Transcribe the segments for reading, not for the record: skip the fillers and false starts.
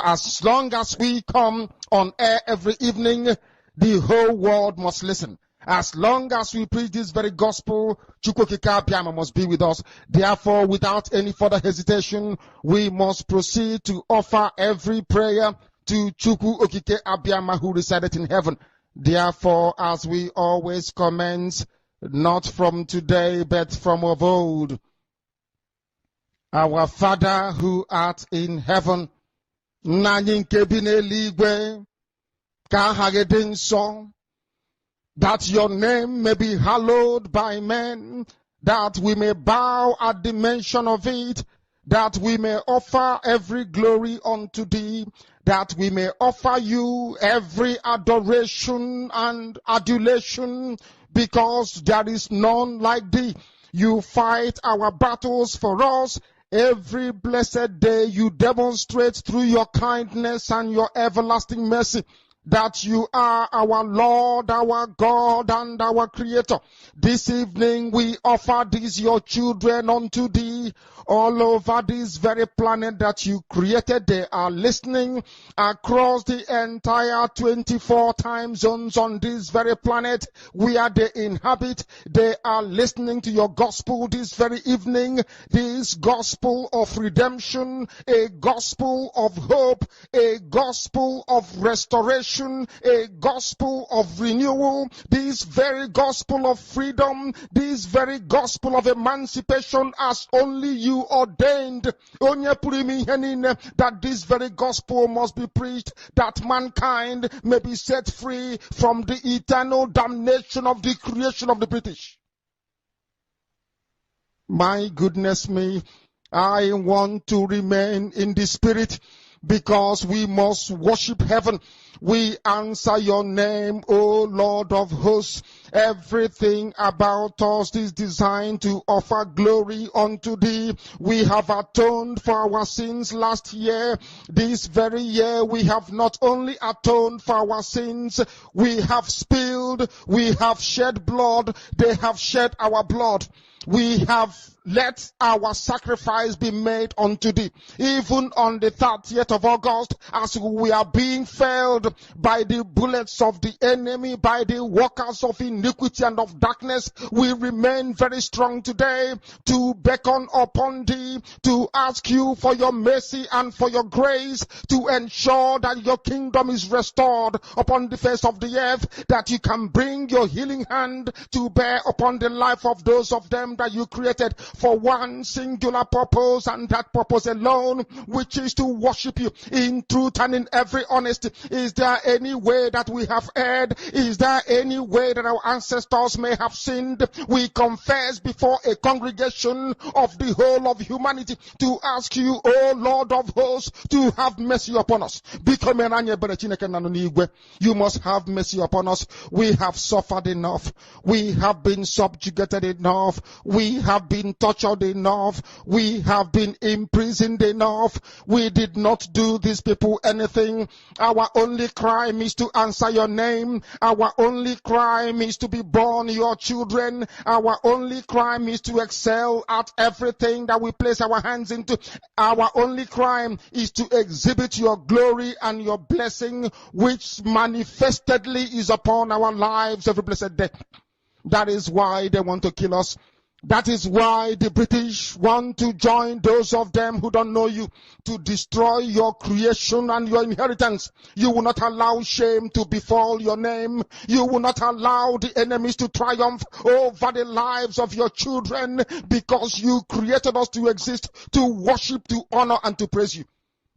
As long as we come on air every evening, the whole world must listen. As long as we preach this very gospel, Chukwu Okike Abiama must be with us. Therefore, without any further hesitation, we must proceed to offer every prayer to Chukwu Okike Abiama who resided in heaven. Therefore, as we always commence, not from today, but from of old, our Father who art in heaven, nna anyị nke bi n'eluigwe, ka aha gị dị nsọ, that your name may be hallowed by men, that we may bow at the mention of it, that we may offer every glory unto thee, that we may offer you every adoration and adulation, because there is none like thee. You fight our battles for us. Every blessed day you demonstrate through your kindness and your everlasting mercy that you are our Lord, our God, and our Creator. This evening we offer these your children unto thee. All over this very planet that you created, they are listening across the entire 24 time zones on this very planet where they inhabit. They are listening to your gospel this very evening, this gospel of redemption, a gospel of hope, a gospel of restoration, a gospel of renewal, this very gospel of freedom, this very gospel of emancipation as only you ordained, that this very gospel must be preached, that mankind may be set free from the eternal damnation of the creation of the British. My goodness me, I want to remain in the spirit, because we must worship heaven. We answer your name, O Lord of hosts. Everything about us is designed to offer glory unto thee. We have atoned for our sins last year. This very year we have not only atoned for our sins, we have spilled, we have shed blood, they have shed our blood. We have let our sacrifice be made unto thee. Even on the 30th of August, as we are being felled by the bullets of the enemy, by the workers of iniquity and of darkness, we remain very strong today to beckon upon thee, to ask you for your mercy and for your grace, to ensure that your kingdom is restored upon the face of the earth, that you can bring your healing hand to bear upon the life of those of them that you created for one singular purpose, and that purpose alone, which is to worship you in truth and in every honesty. Is there any way that we have erred? Is there any way that our ancestors may have sinned? We confess before a congregation of the whole of humanity to ask you, O Lord of hosts, to have mercy upon us. You must have mercy upon us. We have suffered enough. We have been subjugated enough. We have been tortured enough. We have been imprisoned enough. We did not do these people anything. Our only crime is to answer your name. Our only crime is to be born your children. Our only crime is to excel at everything that we place our hands into. Our only crime is to exhibit your glory and your blessing, which manifestedly is upon our lives every blessed day. That is why they want to kill us. That is why the British want to join those of them who don't know you to destroy your creation and your inheritance. You will not allow shame to befall your name. You will not allow the enemies to triumph over the lives of your children, because you created us to exist, to worship, to honor, and to praise you.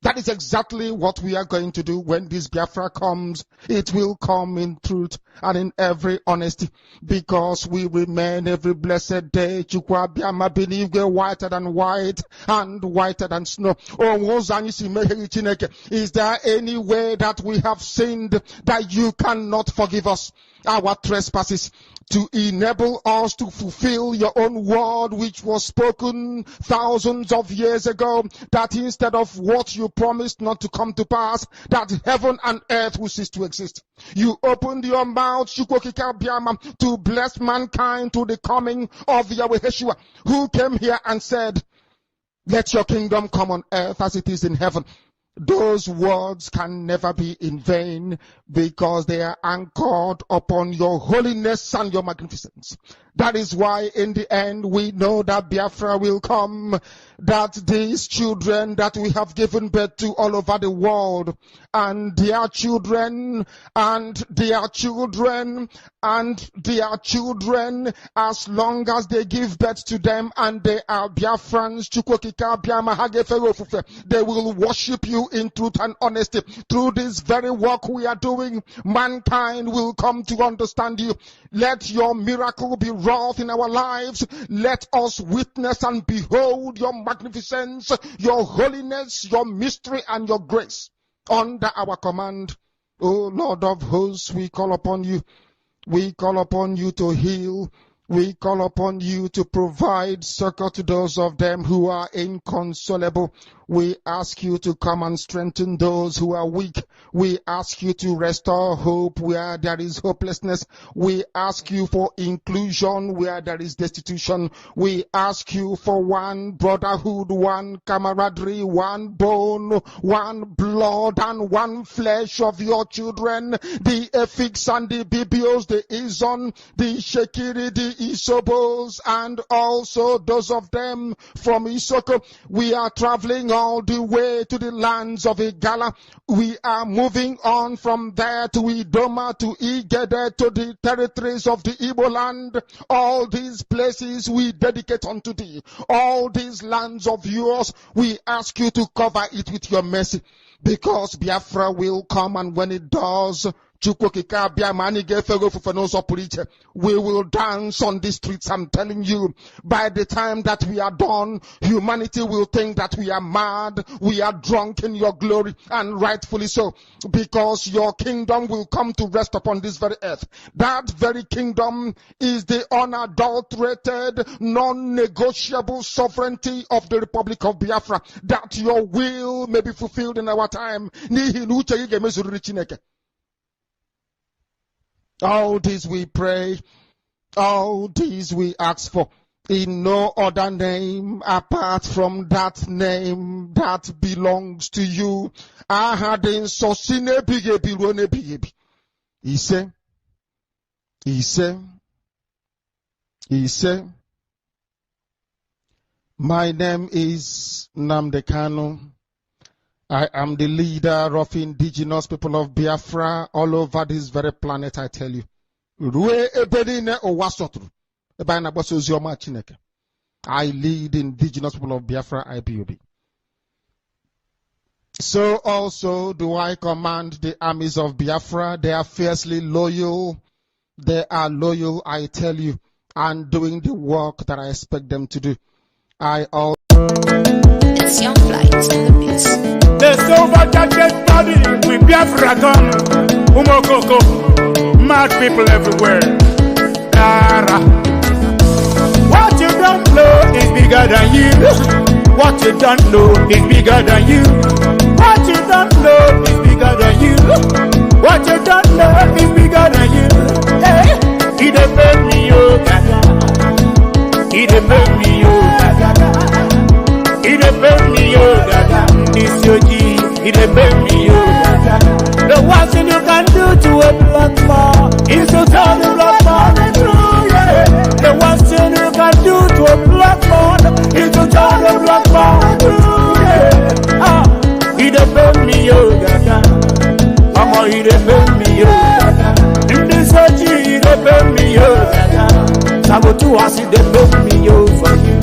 That is exactly what we are going to do when this Biafra comes. It will come in truth and in every honesty, because we remain every blessed day Chukwu Abiama benigwe whiter than white and whiter than snow. Is there any way that we have sinned that you cannot forgive us our trespasses, to enable us to fulfill your own word which was spoken thousands of years ago, that instead of what you promised not to come to pass, that heaven and earth will cease to exist? You opened your mouth, Chukwu Okike Abiama, to bless mankind to the coming of Yahweh Yeshua, who came here and said, let your kingdom come on earth as it is in heaven. Those words can never be in vain because they are anchored upon your holiness and your magnificence. That is why in the end we know that Biafra will come, that these children that we have given birth to all over the world, and their children, and their children, and their children, as long as they give birth to them and they are Biafrans, they will worship you in truth and honesty. Through this very work we are doing, mankind will come to understand you. Let your miracle be wrought in our lives. Let us witness and behold your magnificence, your holiness, your mystery, and your grace under our command. O Lord of hosts, we call upon you. We call upon you to heal. We call upon you to provide succor to those of them who are inconsolable. We ask you to come and strengthen those who are weak. We ask you to restore hope where there is hopelessness. We ask you for inclusion where there is destitution. We ask you for one brotherhood, one camaraderie, one bone, one blood, and one flesh of your children. The Efiks and the Bibios, the Izon, the Shekiri, the Isobos, and also those of them from Isoko. We are traveling all the way to the lands of Igala. We are moving on from there to Idoma, to Igede, to the territories of the Igbo land. All these places we dedicate unto thee. All these lands of yours, we ask you to cover it with your mercy. Because Biafra will come, and when it does, we will dance on the streets. I'm telling you, by the time that we are done, humanity will think that we are mad, we are drunk in your glory, and rightfully so, because your kingdom will come to rest upon this very earth. That very kingdom is the unadulterated, non-negotiable sovereignty of the Republic of Biafra, that your will may be fulfilled in our time. All this we pray, all these we ask for, in no other name apart from that name that belongs to you. He said, my name is Namdekano. I am the leader of indigenous people of Biafra all over this very planet, I tell you. I lead indigenous people of Biafra, IPOB. So also do I command the armies of Biafra. They are fiercely loyal. They are loyal, I tell you, and doing the work that I expect them to do. It's Young Flight on the mix. The overcharged body with Biafra gun. Umokoko, mad people everywhere. Dara. What you don't know is bigger than you. What you don't know is bigger than you. What you don't know is bigger than you. What you don't know is bigger than you. Hey, he dey make me oh gaga. He dey make me oh gaga. He dey make me oh gaga. This your G, he dey make me oh gaga. The one thing you can do to a black man is to tell the black man the truth. Yeah. The one thing you can do to a black man is to tell the black man the truth. Yeah. He dey make me oh gaga. Mama, he dey make me oh gaga. In this your G, he dey make me oh gaga. Sabotu as he dey make me oh for you.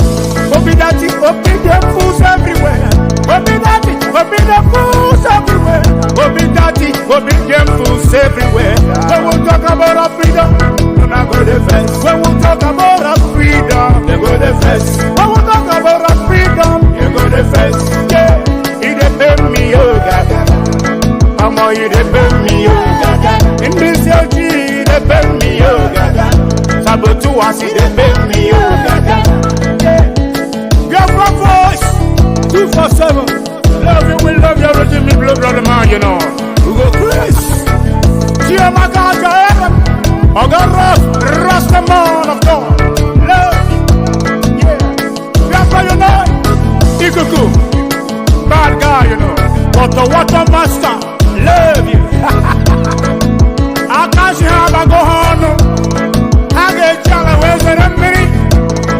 Obi daddy, obi them fools everywhere. Obi daddy, obi them fools everywhere. Obi daddy, obi them fools everywhere. When we talk about our freedom, do not go the fence. When we talk about our freedom, they go the fence. When we talk about our freedom, they go the fence. Yeah, he dey pay me oh gaga. Mama, he dey pay me oh gaga. In this your G, he dey pay me oh gaga. Sabotu as he dey pay me oh gaga. Yeah. Voice 247. Love you, we love you. water master, love you. I can't see how I go on. I get yellow ways and a minute.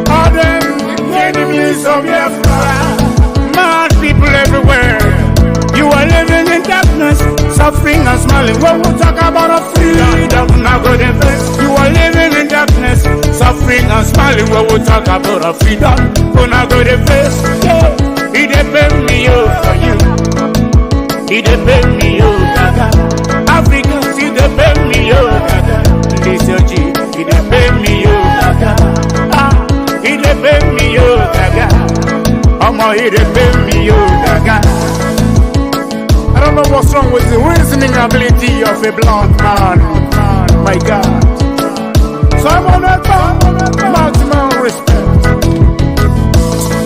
All them enemies of your fire. Mad people everywhere. You are living in darkness, suffering and smiling. When we talk about a freedom, now go the best. You are living in darkness, suffering and smiling. When we talk about a freedom, gonna go the best. Yeah. He depend me for you. He depend me gaga. Africans, he depend me gaga. This your G, he depend me gaga. Ah, he depend me gaga. Omo, he depend me gaga. I don't know what's wrong with the reasoning ability of a black man. My God. Simon Ekpa, maximum respect.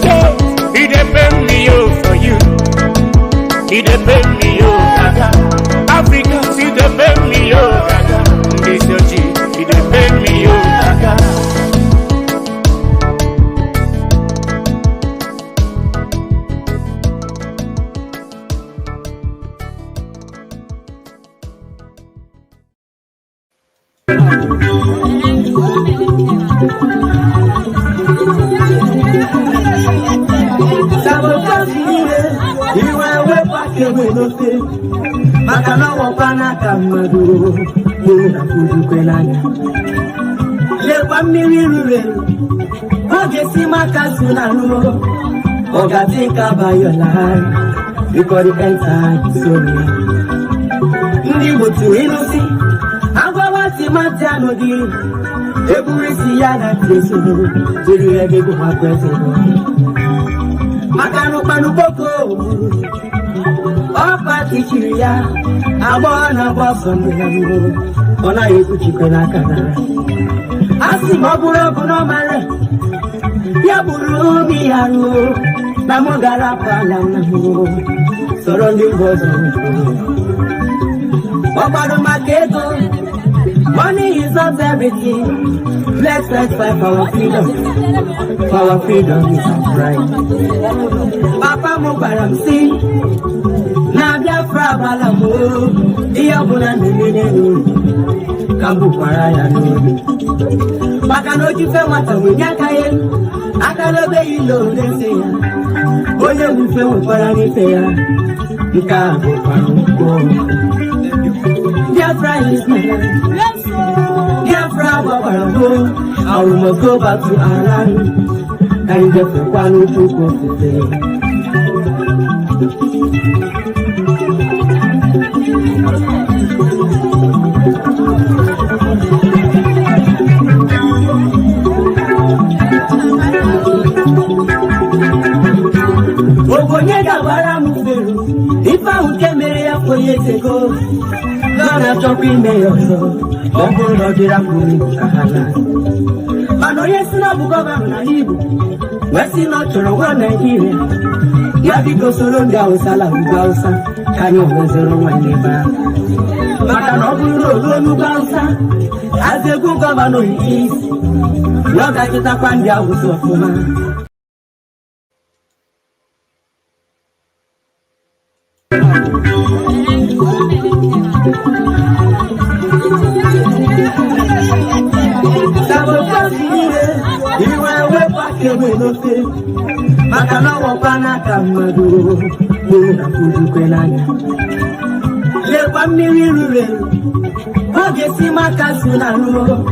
Yeah. He depend me for you. He depend me gaga. Africans, he depend me gaga. This your G, he depend me gaga. Makana wapana kamadu Muna kudu kwenanya Lepa mirirure Oge si makasuna no Oga think about your life Because the end is so near Ndi mutu inusi Agwa wati matano di Eburi si yana tesu Jiri ege kuma kwese Makano panu boko Opa tichiria, abona bosonde ona yekuchikwe na kadara. Asi maburo kuno mare, ya buru biyaru, na mogara pala namu, sorondi bozo. Opa do maketo, money is not everything. Let's fight for our freedom. For our freedom is our right. Papa Mubaram see. Nabia frabala mo, iya buna nene kambu paraya no. Baka no jife wata winyaka ye, akalo be ilo leseya. Oye wife wapara nifeya, nika waparuko. Biafra is my life. Biafra wapara I must go back to our land. And Biafra kwanu chuko fite. Ogonyega bara mufero, ifa ukemere ya 4 years ago. Gana chopi meyoso, bongo lodira kuni kahala. Mano yesi na bugoba mnalibu, wesi no choro wa Nigeria. Yabiko solo ndia usala ugausa, kanyo wezero waneba. Maka no buro lo ugausa, aze kugoba no isi. Yoga kita kwandia usofuma. Makana wapana kamadu Muna kudu kwenanya Lepa mirirure Oge si makasuna no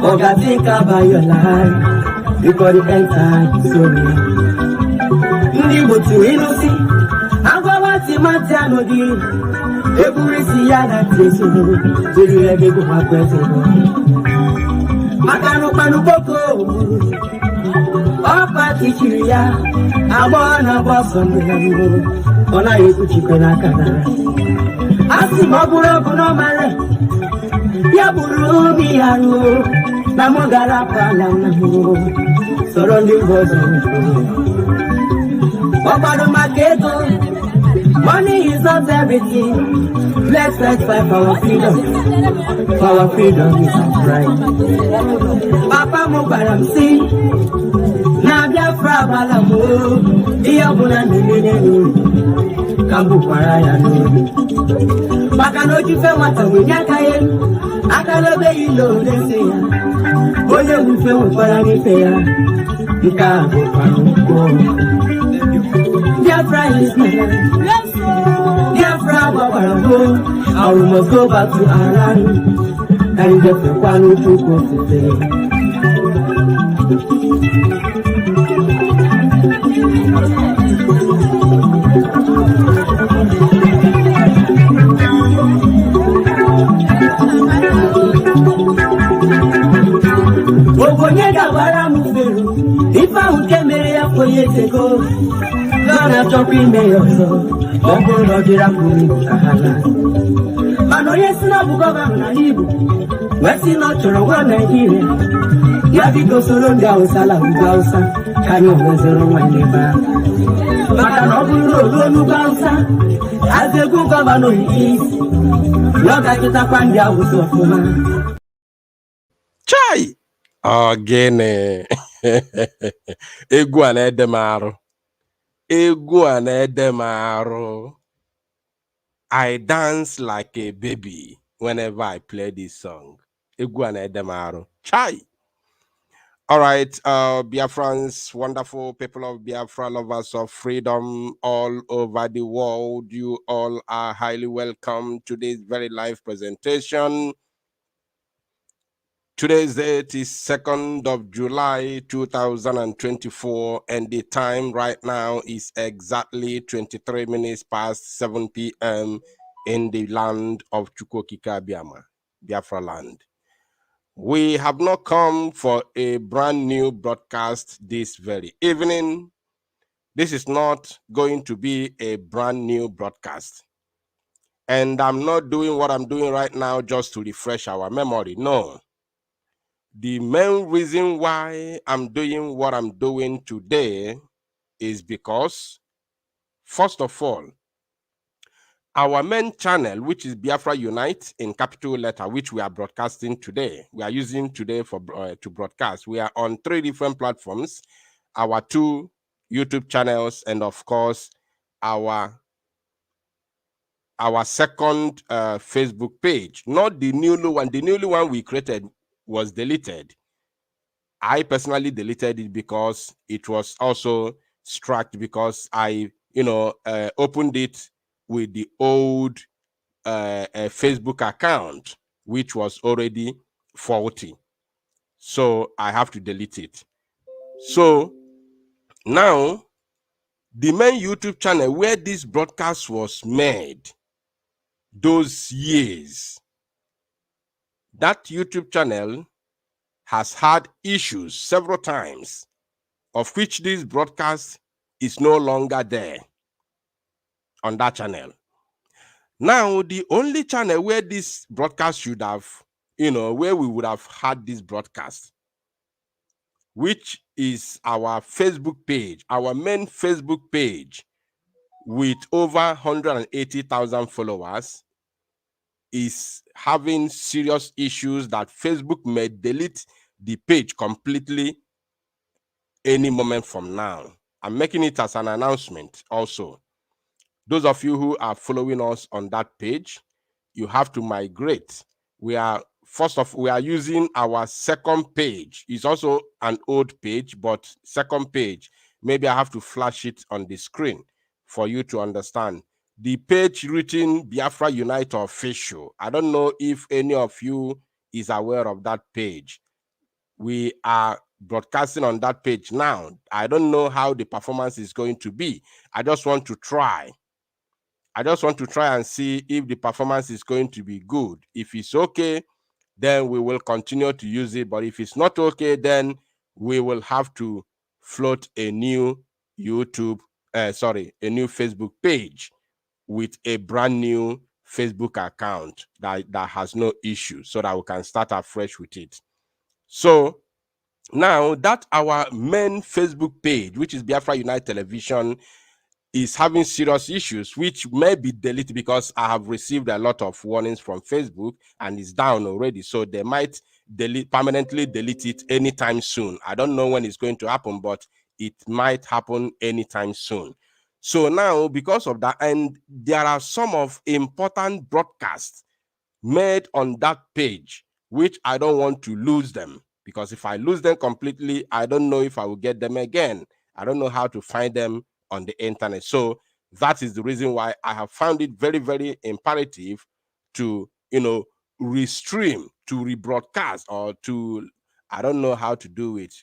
Oga think about your life Because the end is so near Ndi mutu inusi Agwa wati matano di Eburi si yana tesu Jiri ege kuma kwese Makano panu boko Opa tichiria, abona bosonde ona yekuchikwe na kadara. Asi maburo kuno mare, ya buru biyaru, na mogara pala namu, sorondi bozo. Opa do maketo, money is not everything. Let's fight for our freedom. For our freedom is our right. Papa Mubaram see. Nabia frabala mo, iya buna nene kambukwara ya n'obi maka na ojufe nwata wenye aka ya aka n'obe ilo olese ya onye wufe nwekwara n'ife ya nke a bụkwara ukwu Biafra is my land. Biafra gbagbara gboo our must go back to our land ka njefekwa n'Chukwu ofufere Ogonye gabara mufero ife ahụ nke mere ya kwenye tego ọ na-achọkwa ime ya ọzọ ọ bụrụ na ọ dịrị apụrụ Igbo ka ha laa mana onye si na ọ bụ gọvanọ n'ala Igbo wee sị na ọ chọrọ nwa Naịjirịa ya biko soro ndị Awụsa la ugwu Awụsa ka anyị nwezoro nwanne be ahụ maka na ọ bụrụ na oluo n'ugwu Awụsa azụ egwu gọvanọ isi ya ọ ga-achịtakwa ndị Awụsa ọfụma chai ogene egwu a na-ede m arụ egwu a na-ede m arụ I dance like a baby whenever I play this song. Egwu a na-ede m arụ chai. All right, Biafrans, wonderful people of Biafra, lovers of freedom all over the world, you all are highly welcome to this very live presentation. Today's date is 2nd of July 2024, and the time right now is exactly 23 minutes past 7 p.m. in the land of Chukwokika Biama, Biafra land. We have not come for a brand new broadcast this very evening. This is not going to be a brand new broadcast. And I'm not doing what I'm doing right now just to refresh our memory. No. The main reason why I'm doing what I'm doing today is because, first of all, our main channel, which is Biafra Unite in capital letter, which we are broadcasting today, we are using today for to broadcast. We are on 3 different platforms, our 2 YouTube channels, and of course, our second Facebook page, not the newly one. The newly one we created was deleted. I personally deleted it because it was also struck because I, opened it with the old Facebook account, which was already faulty. So I have to delete it. So now, the main YouTube channel where this broadcast was made, those years, that YouTube channel has had issues several times, of which this broadcast is no longer there on that channel. Now, the only channel where this broadcast should have, where we would have had this broadcast, which is our Facebook page, our main Facebook page with over 180,000 followers, is having serious issues that Facebook may delete the page completely any moment from now. I'm making it as an announcement also. Those of you who are following us on that page, you have to migrate. We are using our second page. It's also an old page, but second page. Maybe I have to flash it on the screen for you to understand. The page written Biafra Unite Official. I don't know if any of you is aware of that page. We are broadcasting on that page now. I don't know how the performance is going to be. I just want to try. And see if the performance is going to be good. If it's okay, then we will continue to use it. But if it's not okay, then we will have to float a new a new Facebook page with a brand new Facebook account that has no issue, so that we can start afresh with it. So now that our main Facebook page, which is Biafra Unite Television, is having serious issues, which may be deleted because I have received a lot of warnings from Facebook and it's down already. So they might permanently delete it anytime soon. I don't know when it's going to happen, but it might happen anytime soon. So now, because of that, and there are some of important broadcasts made on that page, which I don't want to lose them, because if I lose them completely, I don't know if I will get them again. I don't know how to find them on the internet. So that is the reason why I have found it very, very imperative to, restream, to rebroadcast, or to, I don't know how to do it.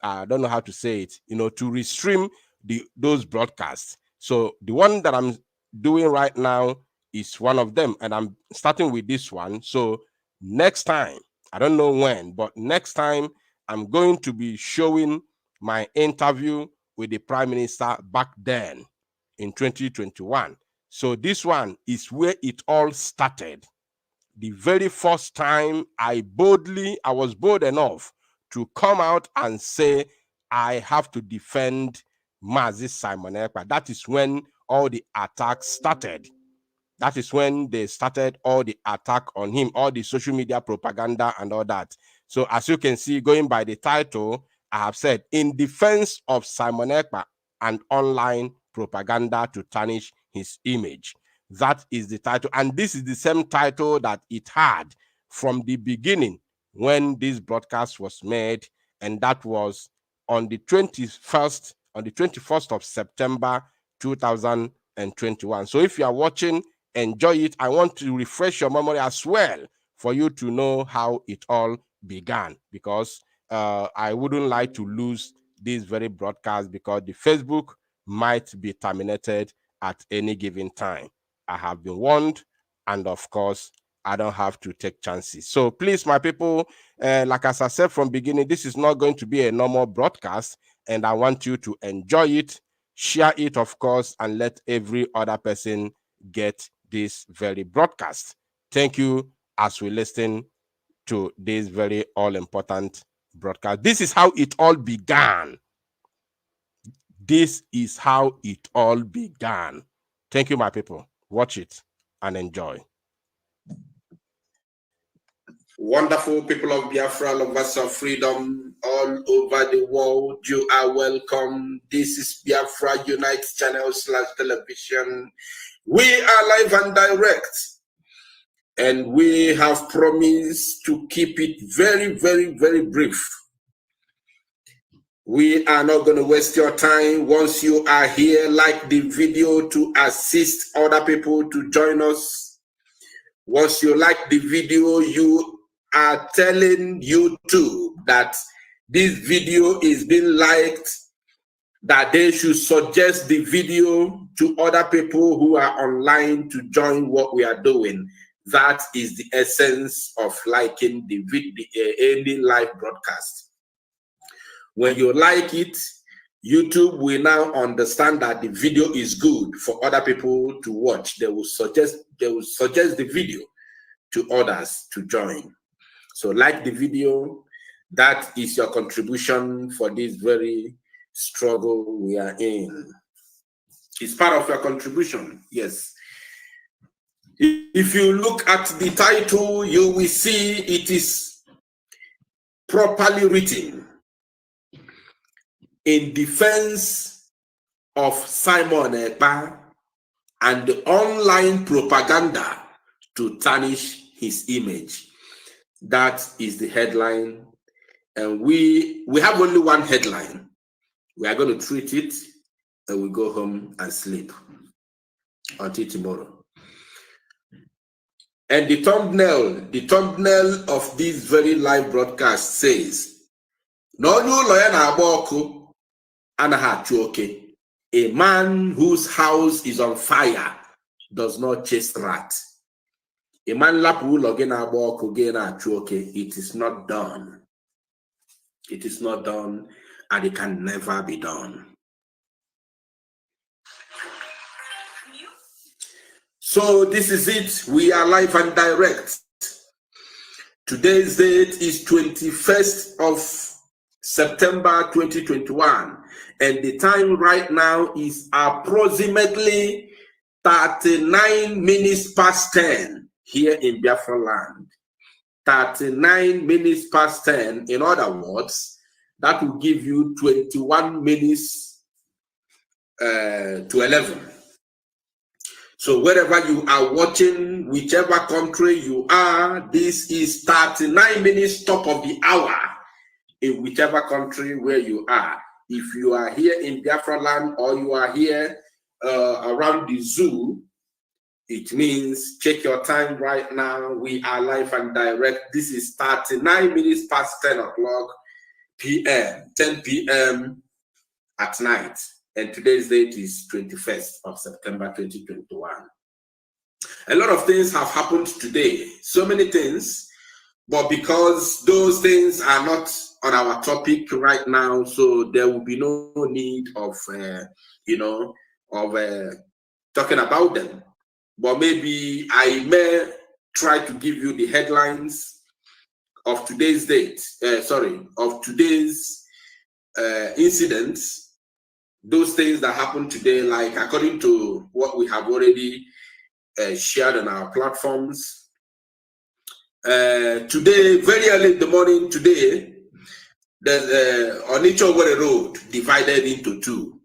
I don't know how to say it, to restream those broadcasts. So the one that I'm doing right now is one of them, and I'm starting with this one. So next time, I don't know when, but next time I'm going to be showing my interview with the Prime Minister back then in 2021. So this one is where it all started. The very first time I was bold enough to come out and say, I have to defend Mazi Simon Ekpa. That is when all the attacks started. That is when they started all the attack on him, all the social media propaganda and all that. So as you can see, going by the title, I have said, in defense of Simon Ekpa and online propaganda to tarnish his image. That is the title. And this is the same title that it had from the beginning when this broadcast was made. And that was on the 21st of September, 2021. So if you are watching, enjoy it. I want to refresh your memory as well for you to know how it all began, because I wouldn't like to lose this very broadcast, because the Facebook might be terminated at any given time. I have been warned, and of course, I don't have to take chances. So please, my people, like as I said from beginning, this is not going to be a normal broadcast, and I want you to enjoy it, share it, of course, and let every other person get this very broadcast. Thank you as we listen to this very all-important broadcast. This is how it all began. This is how it all began. Thank you, my people. Watch it and enjoy. Wonderful people of Biafra, lovers of freedom all over the world, you are welcome. This is Biafra Unite channel / television. We are live and direct, and we have promised to keep it very, very, very brief. We are not going to waste your time. Once you are here, like the video to assist other people to join us. Once you like the video, you are telling YouTube that this video is being liked, that they should suggest the video to other people who are online to join what we are doing. That is the essence of liking the any live broadcast. When you like it, YouTube will now understand that the video is good for other people to watch. They will suggest the video to others to join. So like the video. That is your contribution for this very struggle we are in. It's part of your contribution, yes. If you look at the title, you will see it is properly written. In defense of Simon Ekpa and the online propaganda to tarnish his image. That is the headline. And we have only one headline. We are going to treat it and we go home and sleep until tomorrow. And the thumbnail of this very live broadcast says, "No new lawyer na aboku anahachuoke. A man whose house is on fire does not chase rats. A man lapu loge na aboku ge na chuoke. It is not done. It is not done, and it can never be done." So this is it. We are live and direct. Today's date is 21st of September 2021, and the time right now is approximately 39 minutes past 10 here in Biafra land. 39 minutes past 10. In other words, that will give you 21 minutes to 11. So wherever you are watching, whichever country you are, this is 39 minutes top of the hour in whichever country where you are. If you are here in Biafra land or you are here around the zoo, it means check your time right now. We are live and direct. This is 39 minutes past 10 o'clock p.m., 10 p.m. at night. And today's date is 21st of September 2021. A lot of things have happened today. So many things. But because those things are not on our topic right now, so there will be no need of, talking about them. But maybe I may try to give you the headlines of today's date, of today's incidents, those things that happened today, like according to what we have already shared on our platforms. Today, very early in the morning today, the Onitsha Road divided into two,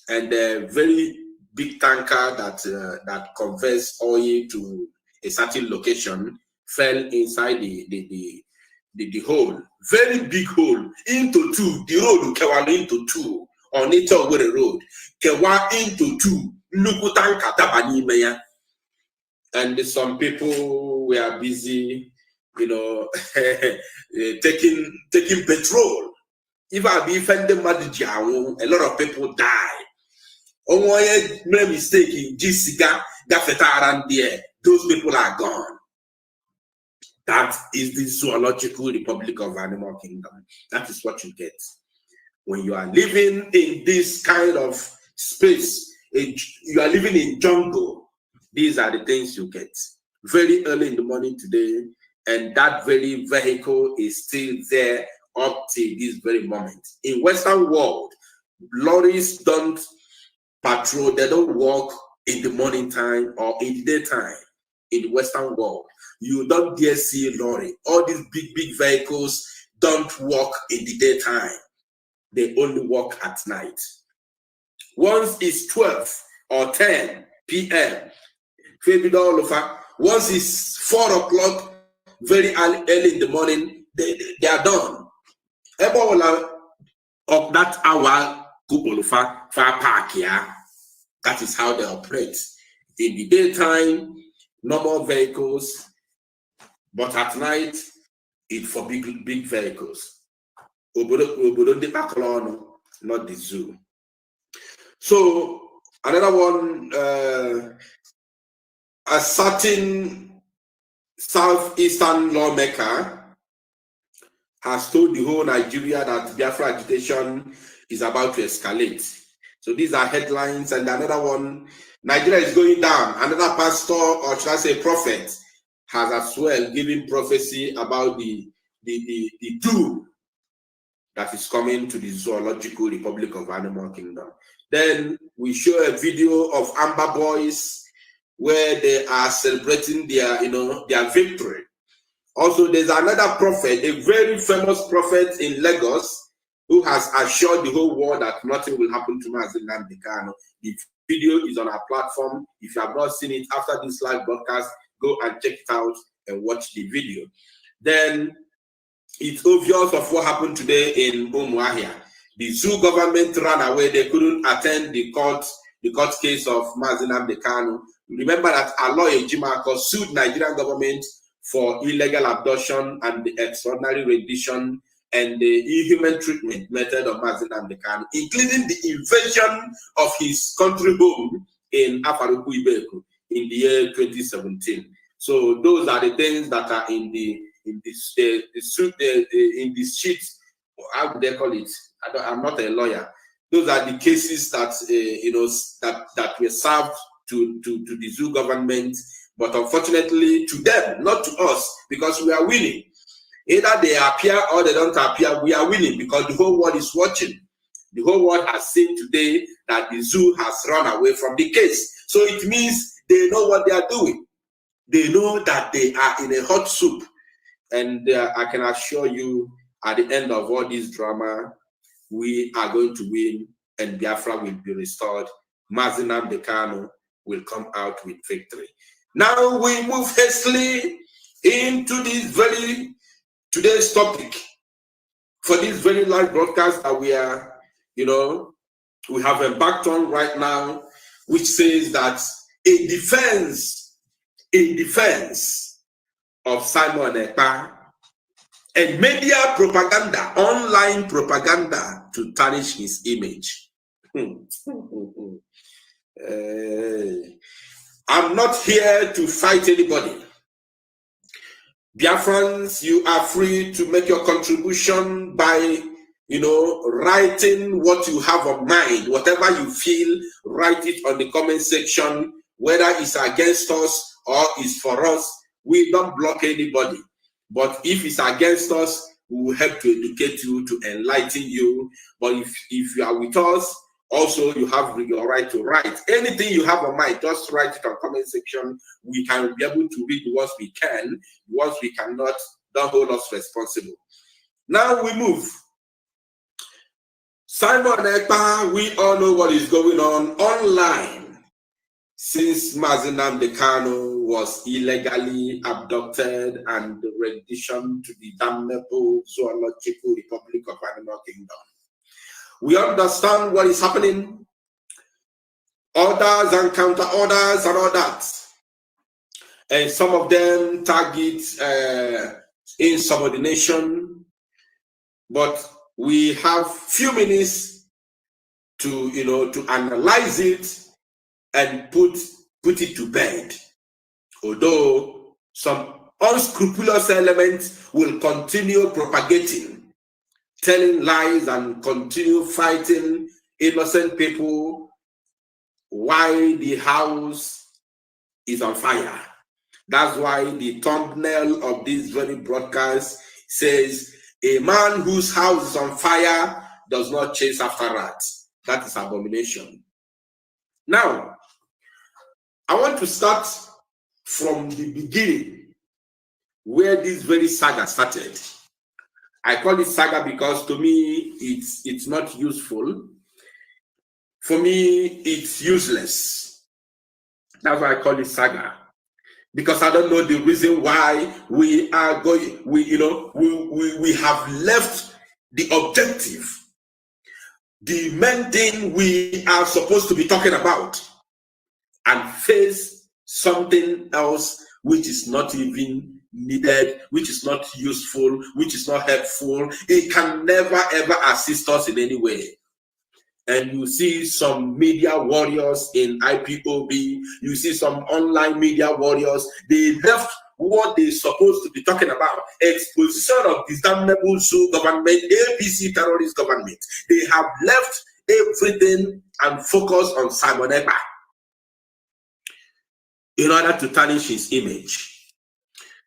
and a very big tanker that conveys oil to a certain location fell inside the hole, very big hole, into two. The road came into two. Onitsha Road came into two. Nuku tanker tabani meya. And some people were busy, taking petrol. If I be offended, a lot of people die. Make mistake in Jessica, around there. Those people are gone. That is the zoological republic of animal kingdom. That is what you get when you are living in this kind of space. You are living in jungle. These are the things you get very early in the morning today, and that very vehicle is still there up to this very moment. In Western world, lorries don't patrol, they don't walk in the morning time or in the daytime. In the Western world, you don't dare see a lorry. All these big vehicles don't walk in the daytime. They only walk at night. Once it's 12 or 10 p.m., once it's 4 o'clock, very early in the morning, they are done. Of that hour, that is how they operate. In the daytime, normal vehicles, but at night, it's for big vehicles. Not the zoo. So another one, a certain southeastern lawmaker has told the whole Nigeria that Biafra agitation is about to escalate. So these are headlines. And another one, Nigeria is going down. Another pastor, or should I say prophet, has as well given prophecy about the doom that is coming to the zoological republic of animal kingdom. Then we show a video of Amber Boys where they are celebrating their victory. Also, there's another prophet, a very famous prophet in Lagos, who has assured the whole world that nothing will happen to Mazi Nnamdi Kanu. The video is on our platform. If you have not seen it after this live broadcast, go and check it out and watch the video. Then it's obvious of what happened today in Umuahia. The zoo government ran away. They couldn't attend the court case of Mazi Nnamdi Kanu. Remember that Aloy Ejimako sued Nigerian government for illegal abduction and the extraordinary rendition and the inhuman treatment method of Mazi Nnamdi Kanu, including the invasion of his country home in Afaruku Ibeku in the year 2017. So those are the things that are in this sheet. How do they call it? I'm not a lawyer. Those are the cases that that were served to the zoo government, but unfortunately to them, not to us, because we are winning. Either they appear or they don't appear, we are winning because the whole world is watching. The whole world has seen today that the zoo has run away from the case. So it means they know what they are doing. They know that they are in a hot soup. And I can assure you, at the end of all this drama, we are going to win and Biafra will be restored. Mazi Nnamdi Kanu will come out with victory. Now we move hastily into this today's topic for this very live broadcast that we are, we have embarked on right now, which says that in defense of Simon Ekpa and media propaganda, online propaganda to tarnish his image. I'm not here to fight anybody. Biafrans, you are free to make your contribution by, writing what you have on mind. Whatever you feel, write it on the comment section, whether it's against us or it's for us. We don't block anybody. But if it's against us, we will help to educate you, to enlighten you. But if you are with us, also you have your right to write. Anything you have on mind, just write it on comment section. We can be able to read the ones we can. The ones we cannot, don't hold us responsible. Now we move. Simon Ekpa, we all know what is going on online. Since Mazi Nnamdi Kanu was illegally abducted and renditioned to the damnable zoological Republic of Animal Kingdom. We understand what is happening. Orders and counter orders and all that. And some of them target insubordination. But we have few minutes to, to analyze it and put it to bed. Although some unscrupulous elements will continue propagating, telling lies and continue fighting innocent people while the house is on fire. That's why the thumbnail of this very broadcast says, a man whose house is on fire does not chase after rats. That is abomination. Now, I want to start from the beginning, where this very saga started. I call it saga because to me, it's not useful. For me, it's useless. That's why I call it saga. Because I don't know the reason why we are going, we have left the objective, the main thing we are supposed to be talking about, and face something else which is not even needed, which is not useful, which is not helpful. It can never ever assist us in any way. And you see some media warriors in IPOB, you see some online media warriors, they left what they're supposed to be talking about. Exposition of this damnable zoo government, APC terrorist government. They have left everything and focused on Simon Ekpa in order to tarnish his image.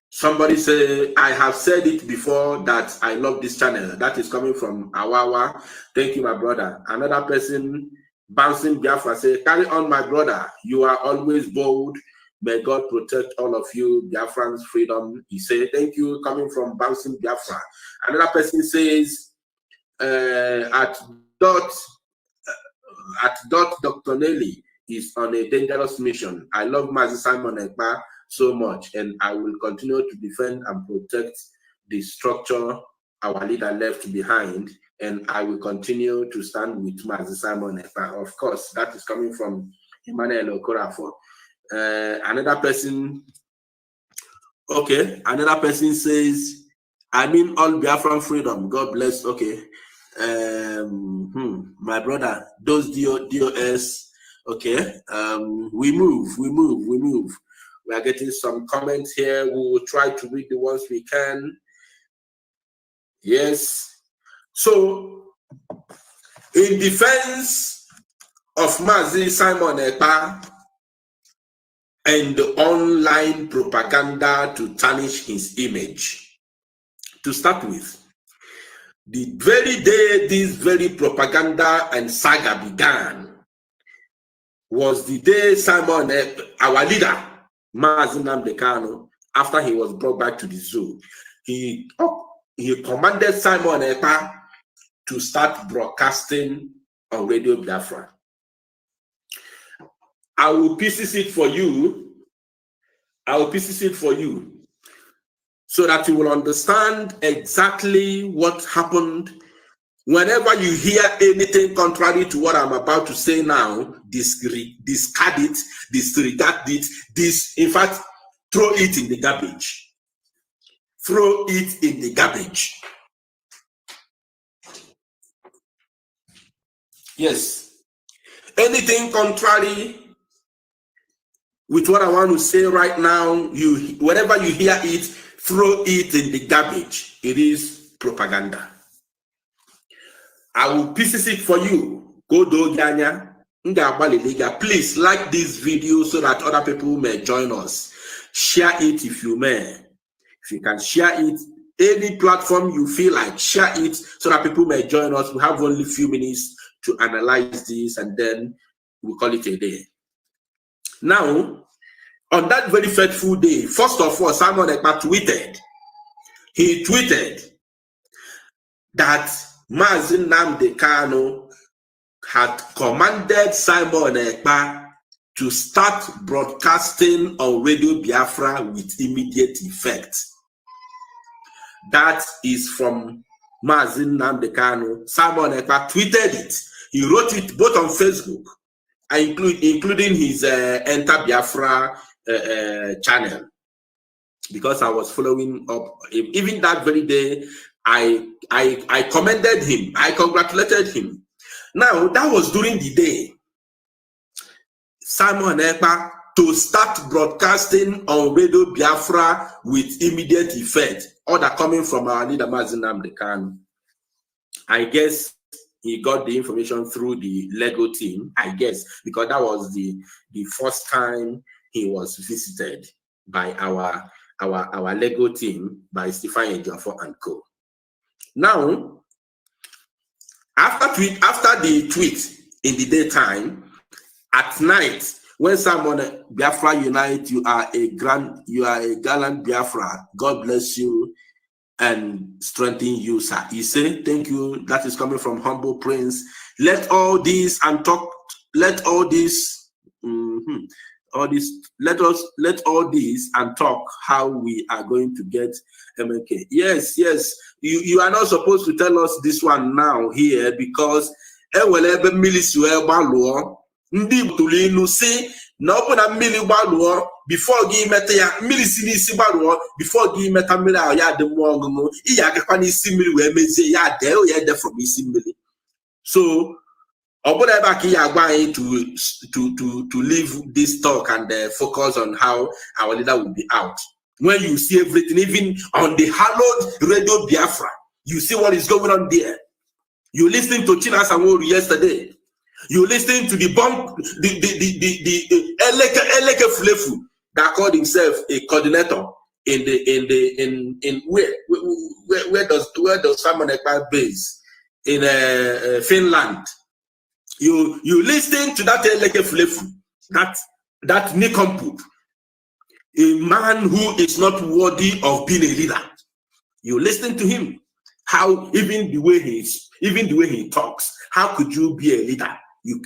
Somebody say, I have said it before that I love this channel. That is coming from Awawa. Thank you, my brother. Another person, Bouncing Biafra, say, carry on, my brother. You are always bold. May God protect all of you. Biafran's freedom. He said, thank you, coming from Bouncing Biafra. Another person says, at dot, Dr. Nelly is on a dangerous mission. I love Mazi Simon Ekpa so much, and I will continue to defend and protect the structure our leader left behind, and I will continue to stand with Mazi Simon Ekpa. Of course, that is coming from Emmanuel Okorafo. Another person says, I mean all Biafran freedom. God bless. Okay. My brother, those DOS. Okay. We move. We are getting some comments here. We will try to read the ones we can. Yes. So, in defense of Mazi Simon Ekpa and the online propaganda to tarnish his image, to start with, the very day this very propaganda and saga began was the day Simon Ekpa, our leader, Mazi Nnamdi Kanu, after he was brought back to the zoo, he commanded Simon Ekpa to start broadcasting on Radio Biafra. I will pieces it for you. I will pieces it for you so that you will understand exactly what happened. Whenever you hear anything contrary to what I'm about to say now, discard it, disregard it, in fact, throw it in the garbage. Throw it in the garbage. Yes. Anything contrary with what I want to say right now, whenever you hear it, throw it in the garbage. It is propaganda. I will pieces it for you. Go do Ganya. Please like this video so that other people may join us. Share it if you may. If you can share it, any platform you feel like, share it so that people may join us. We have only a few minutes to analyze this and then we'll call it a day. Now, on that very fateful day, first of all, Simon Ekpa tweeted. He tweeted that Mazi Nnamdi Kanu had commanded Simon Ekpa to start broadcasting on Radio Biafra with immediate effect. That is from Mazi Nnamdi Kanu. Simon Ekpa tweeted it. He wrote it both on Facebook, including his Enter Biafra channel, because I was following up. Even that very day, I commended him. I congratulated him. Now, that was during the day. Simon Ekpa to start broadcasting on Radio Biafra with immediate effect. Order coming from our leader, Mazi Nnamdi Kanu. I guess he got the information through the Lego team, I guess, because that was the first time he was visited by our Lego team, by Stephen Ejiofor and co. Now, after the tweet in the daytime, at night, when someone Biafra unite, you are a gallant Biafra. God bless you and strengthen you, sir. He said, thank you. That is coming from humble prince. Let all this and talk. Let all this. Let all this and talk how we are going to get MK. Yes. You are not supposed to tell us this one now here, because before give meta ya milisi n'isi gbaruo before give meta mmiri ahụ ya dị mmụọ ọgụgụ iya agakwa n'isi mmiri wee mezie ya dee o ya de from isi mmiri. So to leave this talk and focus on how our leader will be out. When you see everything, even on the hallowed Radio Biafra, you see what is going on there. You listening to China Sanworu yesterday. You listening to the Eleke Flefu that called himself a coordinator in where does Simon Ekpa base in Finland. You listen to that Eleke Flefu, that nincompoop, a man who is not worthy of being a leader. You listen to him, how even the way he talks. How could you be a leader? You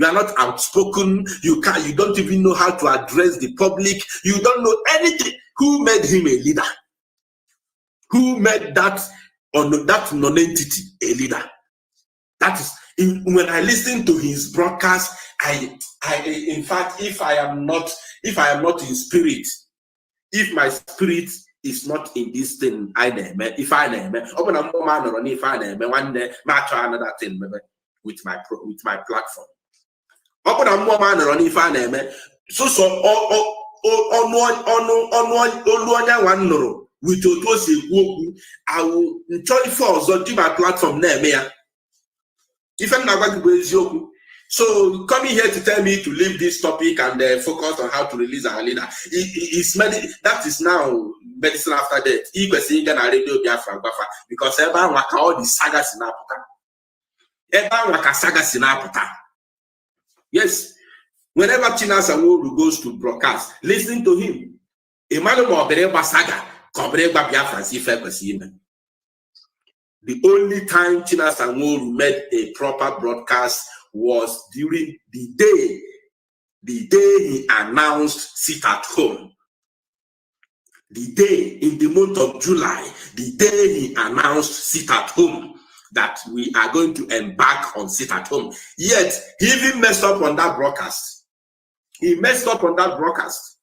are not outspoken. You don't even know how to address the public. You don't know anything. Who made him a leader? Who made that non-entity a leader? That is, when I listen to his broadcast, I in fact, if I am not in spirit, if my spirit is not in this thing, if I name open a more man or if I name one day, match another thing with my platform. Open a more man or if I name so on one no with your I will enjoy for so do my platform name. If I'm not going to raise you, so coming here to tell me to leave this topic and focus on how to release our leader, that is now medicine after death. Because everyone like all the sagas in Africa. Everyone like a sagas in Africa. Yes, whenever China Sanworu goes to broadcast, listening to him, Emmanuel Mobereba saga, Kobreba Biafra, The only time Chinasa Nworu made a proper broadcast was during the day he announced sit at home. The day in the month of July, the day he announced sit at home, that we are going to embark on sit at home. Yet, he even messed up on that broadcast. He messed up on that broadcast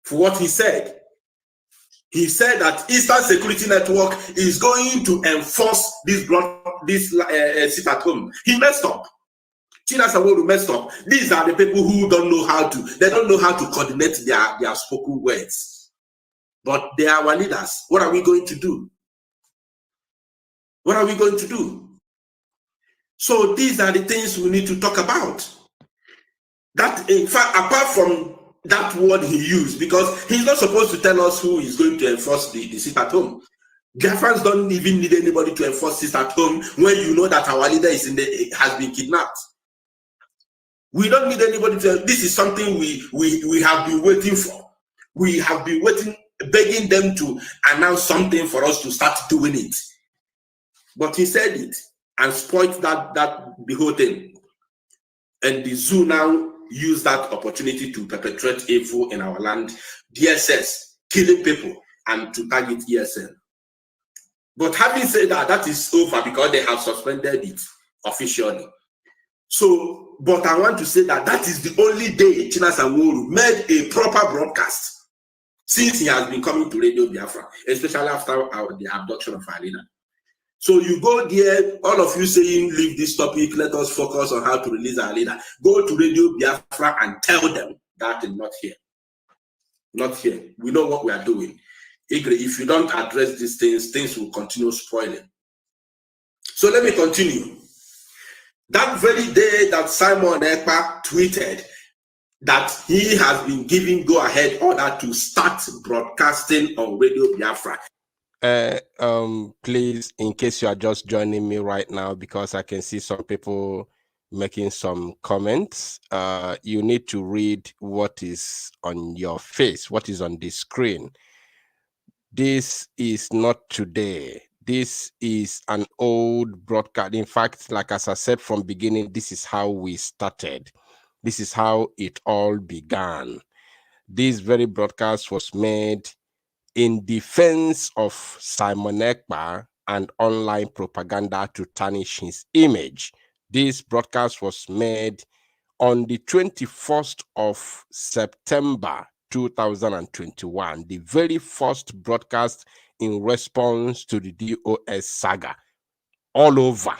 for what he said. He said that Eastern Security Network is going to enforce this sit at home. He messed up. Chinasa Nworu messed up. These are the people who don't know how to, they don't know how to coordinate their spoken words. But they are our leaders. What are we going to do? What are we going to do? So these are the things we need to talk about. That, in fact, apart from that word he used, because he's not supposed to tell us who is going to enforce the sit at home. Biafrans don't even need anybody to enforce sit at home when you know that our leader is has been kidnapped. We don't need anybody to. This is something we have been waiting for. We have been waiting, begging them to announce something for us to start doing it. But he said it and spoiled the whole thing. And the zoo now use that opportunity to perpetrate evil in our land, DSS, killing people, and to target ESN. But having said that, that is over because they have suspended it officially. So, but I want to say that that is the only day Chinasa Nworu made a proper broadcast since he has been coming to Radio Biafra, especially after the abduction of our leader. So you go there, all of you saying, leave this topic, let us focus on how to release our leader. Go to Radio Biafra and tell them that is not here. Not here. We know what we are doing. If you don't address these things, things will continue spoiling. So let me continue. That very day that Simon Ekpa tweeted that he has been giving go-ahead order to start broadcasting on Radio Biafra. Please, in case you are just joining me right now, because I can see some people making some comments, you need to read what is on your face, what is on the screen. This is not today. This is an old broadcast. In fact, like as I said from beginning, this is how we started. This is how it all began. This very broadcast was made in defense of Simon Ekpa and online propaganda to tarnish his image. This broadcast was made on the 21st of September 2021, the very first broadcast in response to the DOS saga. All over,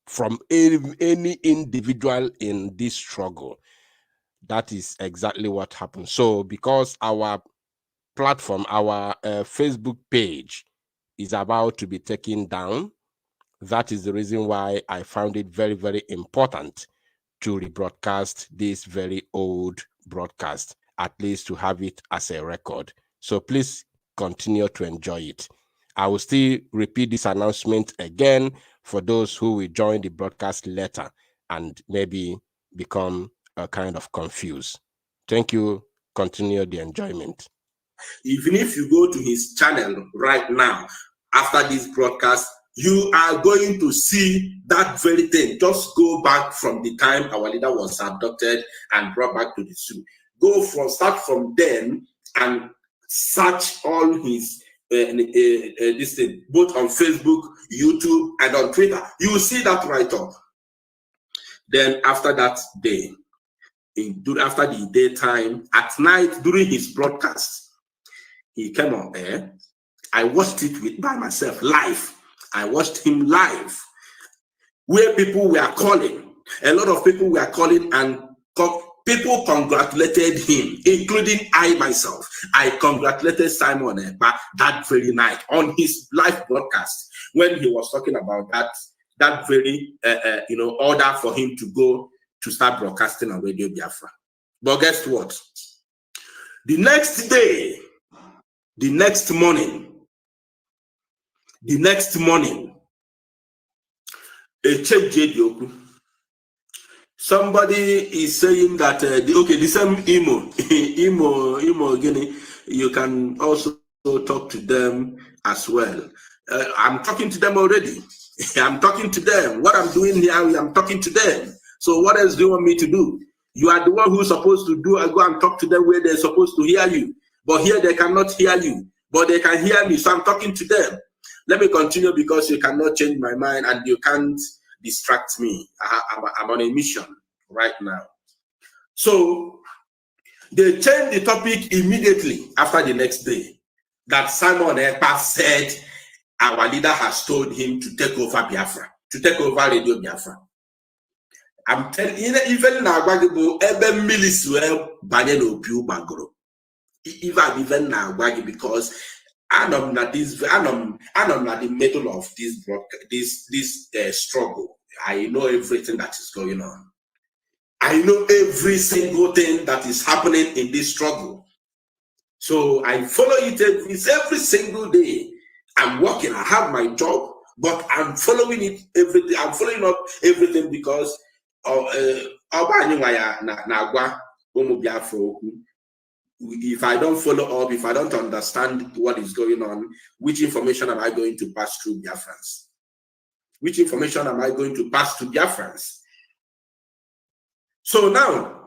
from any individual in this struggle. That is exactly what happened. So because our platform, our Facebook page is about to be taken down, that is the reason why I found it very, very important to rebroadcast this very old broadcast, at least to have it as a record. So please continue to enjoy it. I will still repeat this announcement again for those who will join the broadcast later and maybe become kind of confused. Thank you. Continue the enjoyment. Even if you go to his channel right now, after this broadcast, you are going to see that very thing. Just go back from the time our leader was abducted and brought back to the zoo. Start from then and search all his this thing, both on Facebook, YouTube, and on Twitter. You will see that right up. Then after that day, after the daytime, at night during his broadcast, he came on air. I watched it by myself live. I watched him live, where people were calling. A lot of people were calling, and people congratulated him, including I myself. I congratulated Simon Ekpa that very night on his live broadcast when he was talking about that very order for him to go to start broadcasting on Radio Biafra. But guess what? The next day, the next morning, a change. Somebody is saying that the same emo Guinea, you can also talk to them as well. I'm talking to them already. I'm talking to them. What I'm doing here, I'm talking to them. So what else do you want me to do? You are the one who's supposed to do. I go and talk to them where they're supposed to hear you. But here they cannot hear you. But they can hear me. So I'm talking to them. Let me continue because you cannot change my mind and you can't distract me. I'm on a mission right now. So they changed the topic immediately after the next day. That Simon Ekpa said our leader has told him to take over Biafra, to take over Radio Biafra. I'm telling you, even now, even milice were banning opium bagro. Even now, because I'm not the middle of this struggle. I know everything that is going on. I know every single thing that is happening in this struggle. So I follow it every single day. I'm working, I have my job, but I'm following it everything. I'm following up everything because if I don't follow up, if I don't understand what is going on, which information am I going to pass through Biafrans? Which information am I going to pass to Biafrans? So now,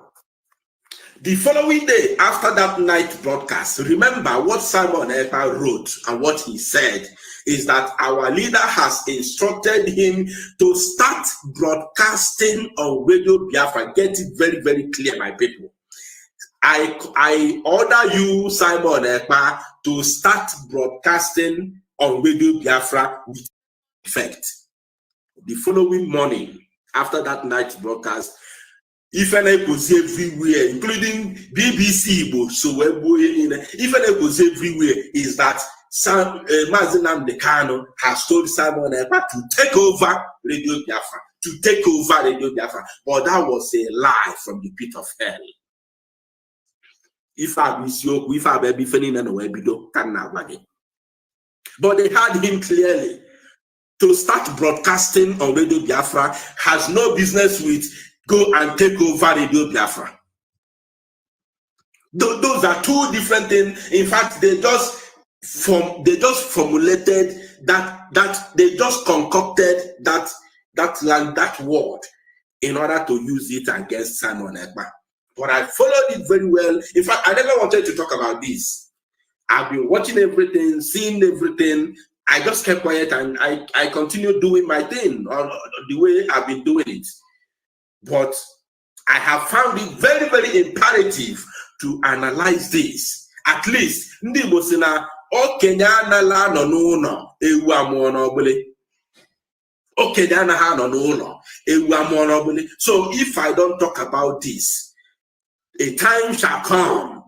the following day after that night broadcast, remember what Simon Ekpa wrote and what he said is that our leader has instructed him to start broadcasting on Radio Biafra. Get it very, very clear, my people. I order you, Simon Ekpa, to start broadcasting on Radio Biafra with effect. The following morning, after that night broadcast, Ifene goes everywhere, including BBC, Ifene goes everywhere, is that Mazinam Dekano has told Simon Ekpa to take over Radio Biafra, to take over Radio Biafra. But that was a lie from the pit of hell. But they had him clearly. To start broadcasting on Radio Biafra has no business with go and take over Radio Biafra. Those are two different things. In fact, they just formulated that they just concocted that word in order to use it against Simon Ekpa. But I followed it very well. In fact, I never wanted to talk about this. I've been watching everything, seeing everything. I just kept quiet and I continued doing my thing on the way I've been doing it. But I have found it very, very imperative to analyze this. At least, so if I don't talk about this, a time shall come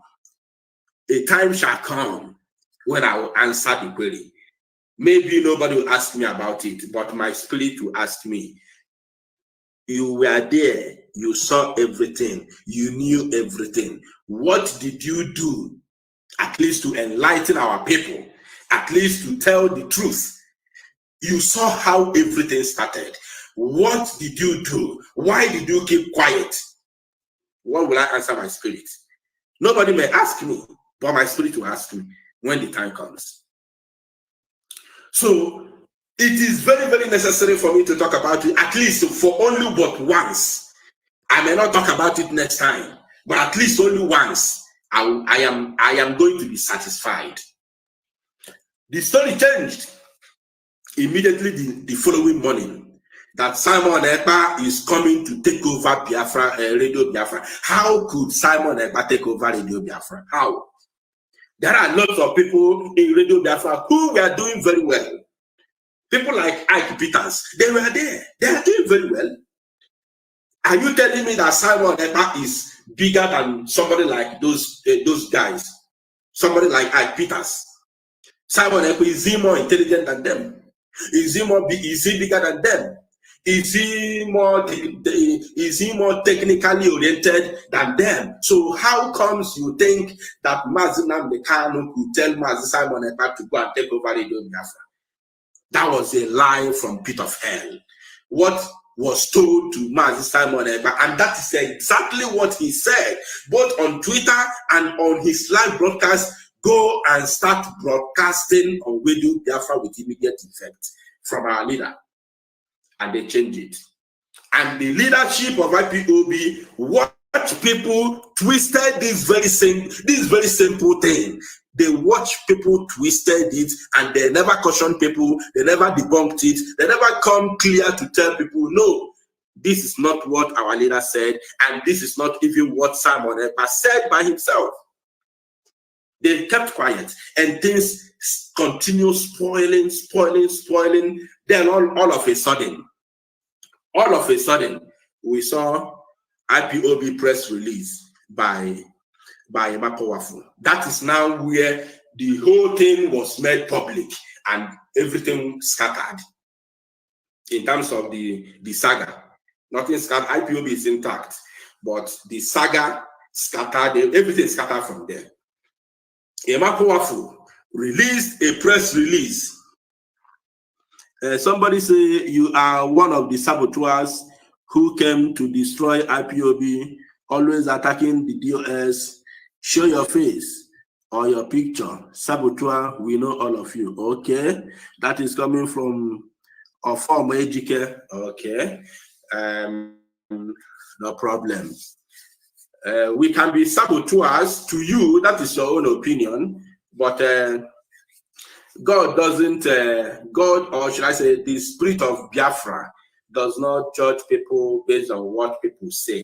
when I will answer the query. Maybe nobody will ask me about it, but my spirit will ask me. You were there, you saw everything, you knew everything. What did you do, at least to enlighten our people, at least to tell the truth? You saw how everything started. What did you do? Why did you keep quiet? What will I answer my spirit? Nobody may ask me, but my spirit will ask me when the time comes. So it is very, very necessary for me to talk about it, at least for only but once. I may not talk about it next time, but at least only once. I am going to be satisfied. The story changed immediately the following morning that Simon Ekpa is coming to take over Biafra, Radio Biafra. How could Simon Ekpa take over Radio Biafra? How? There are lots of people in Radio Biafra who were doing very well. People like Ike Peters, they were there. They are doing very well. Are you telling me that Simon Ekpa is bigger than somebody like those guys? Somebody like Ike Peters. Simon Ekpa, is he more intelligent than them? Is he bigger than them? Is he more technically oriented than them? So how comes you think that Mazinam Dekano could tell Simon Ekpa to go and take over Radio Biafra? That was a lie from pit of hell. What was told to Simon Ekpa, and that is exactly what he said, both on Twitter and on his live broadcast. go and start broadcasting on Radio Biafra with immediate effect from our leader. And they changed it. And the leadership of IPOB watched people twisted this very simple thing. They watch people twisted it, and they never caution people, they never debunked it, they never come clear to tell people, no, this is not what our leader said, and this is not even what Simon Ekpa said by himself. They kept quiet, and things continue spoiling. Then all of a sudden, we saw IPOB press release by Emma Powerful. That is now where the whole thing was made public and everything scattered. In terms of the saga, nothing scattered. IPOB is intact, but the saga scattered. Everything scattered from there. Emma Powerful released a press release. Somebody say you are one of the saboteurs who came to destroy IPOB, always attacking the DOS. Show your face or your picture. Saboteur, we know all of you. Okay. That is coming from a former educator. Okay. No problem. We can be saboteurs to you. That is your own opinion. But God doesn't, God, or should I say, the spirit of Biafra does not judge people based on what people say.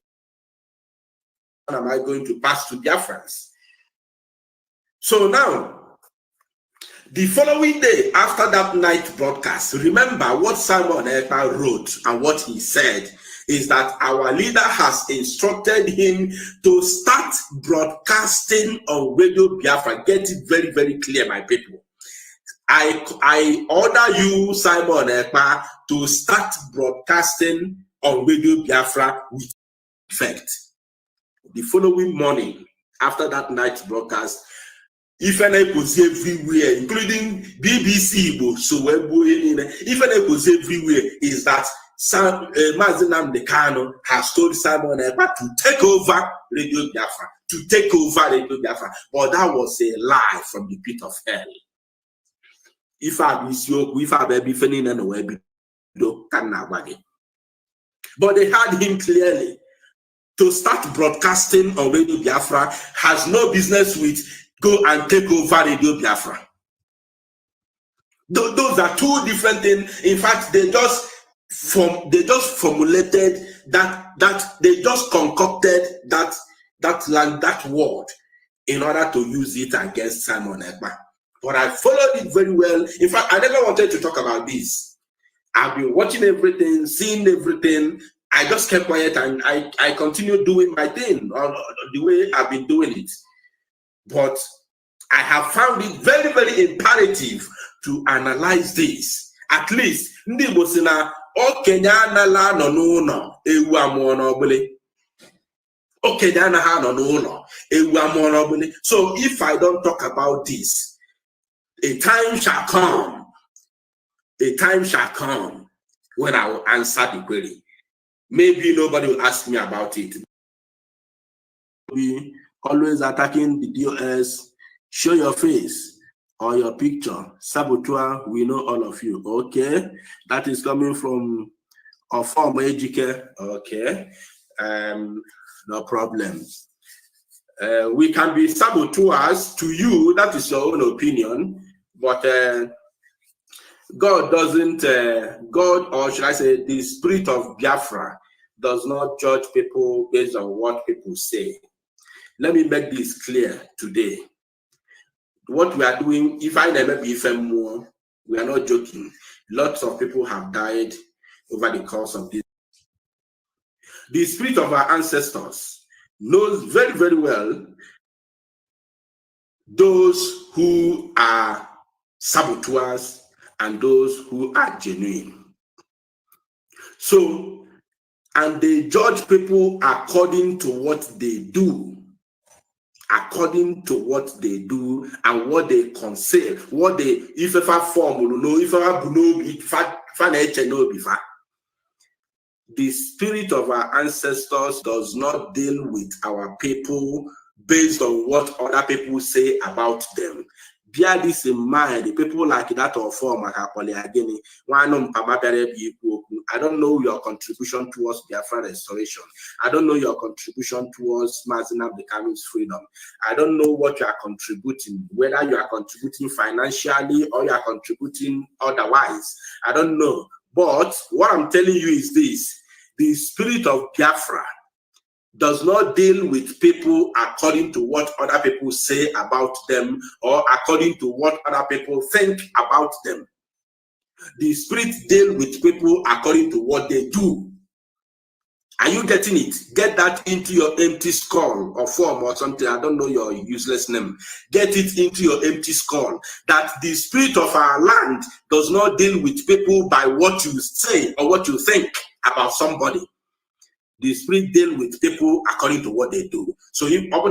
What am I going to pass to Biafrans? So now, the following day after that night broadcast, remember what Simon Ekpa wrote and what he said is that our leader has instructed him to start broadcasting on Radio Biafra. Get it very, very clear, my people. I order you, Simon Ekpa, to start broadcasting on Radio Biafra with effect. The following morning, after that night broadcast, Ifene was everywhere, including BBC, Ifene was everywhere, is that Mazinam Dekano has told Simon Ekpa to take over Radio Biafra, but that was a lie from the pit of hell. But they had him clearly. To start broadcasting on Radio Biafra has no business with go and take over Radio Biafra. Those are two different things. In fact, they just formulated that they just concocted that word in order to use it against Simon Ekpa. But I followed it very well. In fact, I never wanted to talk about this. I've been watching everything, seeing everything. I just kept quiet and I continued doing my thing the way I've been doing it. But I have found it very, very imperative to analyze this. At least, so if I don't talk about this, a time shall come when I will answer the query. Maybe nobody will ask me about it. Be always attacking the DOS. Show your face or your picture. Saboteur, we know all of you. Okay. That is coming from a former educator. Okay. No problem. We can be saboteurs to you. That is your own opinion. But God doesn't, God, or should I say, the spirit of Biafra does not judge people based on what people say. Let me make this clear today. What we are doing, if I never be more, we are not joking. Lots of people have died over the course of this. The spirit of our ancestors knows very, very well those who are saboteurs and those who are genuine. So, and they judge people according to what they do. According to what they do and what they conceal, what they, if ever form, no, if ever no, the spirit of our ancestors does not deal with our people based on what other people say about them. bear this in mind. The people like that or form, I don't know your contribution towards Biafra restoration. I don't know your contribution towards Mazina becoming freedom. I don't know what you are contributing, whether you are contributing financially or you are contributing otherwise. I don't know. But what I'm telling you is this: the spirit of Biafra does not deal with people according to what other people say about them or according to what other people think about them. The spirit deals with people according to what they do. Are you getting it? Get that into your empty skull or form or something. I don't know your useless name. Get it into your empty skull that the spirit of our land does not deal with people by what you say or what you think about somebody. The spirit deal with people according to what they do. So if let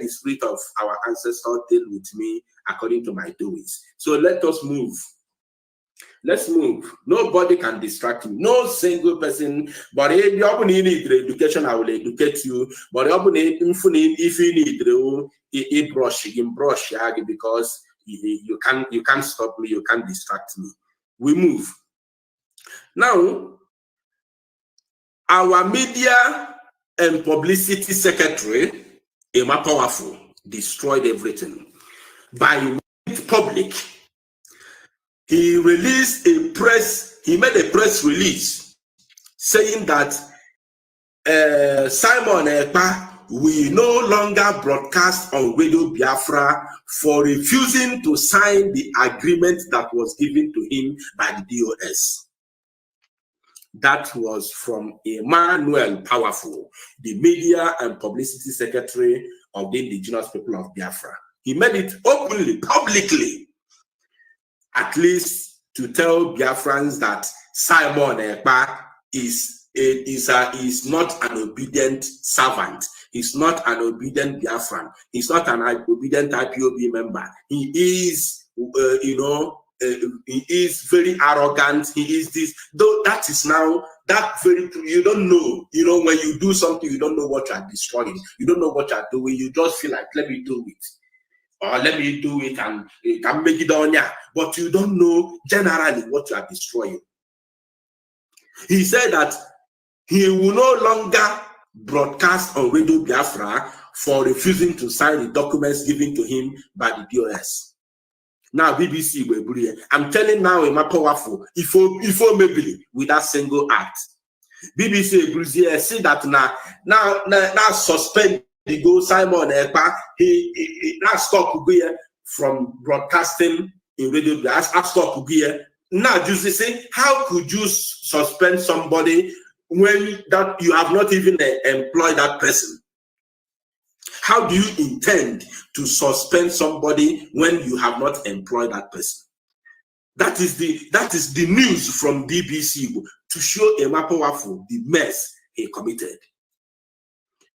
the spirit of our ancestors deal with me according to my doings. So let us move. Let's move. Nobody can distract me. No single person. But if you need education, I will educate you. But if you need brush because you can't stop me. You can't distract me. We move. Now, our media and publicity secretary, Emma Powerful, destroyed everything. By public, he made a press release saying that Simon Ekpa will no longer broadcast on Radio Biafra for refusing to sign the agreement that was given to him by the DOS. That was from Emmanuel Powerful, the media and publicity secretary of the indigenous people of Biafra. He made it openly, publicly, at least to tell Biafrans that Simon Ekpa is not an obedient servant. He's not an obedient Biafran. He's not an obedient IPOB member. He is, he is very arrogant. He is this. Though that is now that very true. You don't know. When you do something, you don't know what you are destroying. You don't know what you are doing. You just feel like, let me do it. Or let me do it and can make it on ya. But you don't know generally what you are destroying. He said that he will no longer broadcast on Radio Biafra for refusing to sign the documents given to him by the DOS. Now BBC will be. I'm telling now Emma Powerful, if maybe with that single act. BBC will see that now suspend the go Simon Ekpa. He now stop from broadcasting in Radio Biafra. Stop here. Now just say, how could you suspend somebody when that you have not even employed that person? How do you intend to suspend somebody when you have not employed that person? That is the news from BBC to show Emma Powerful the mess he committed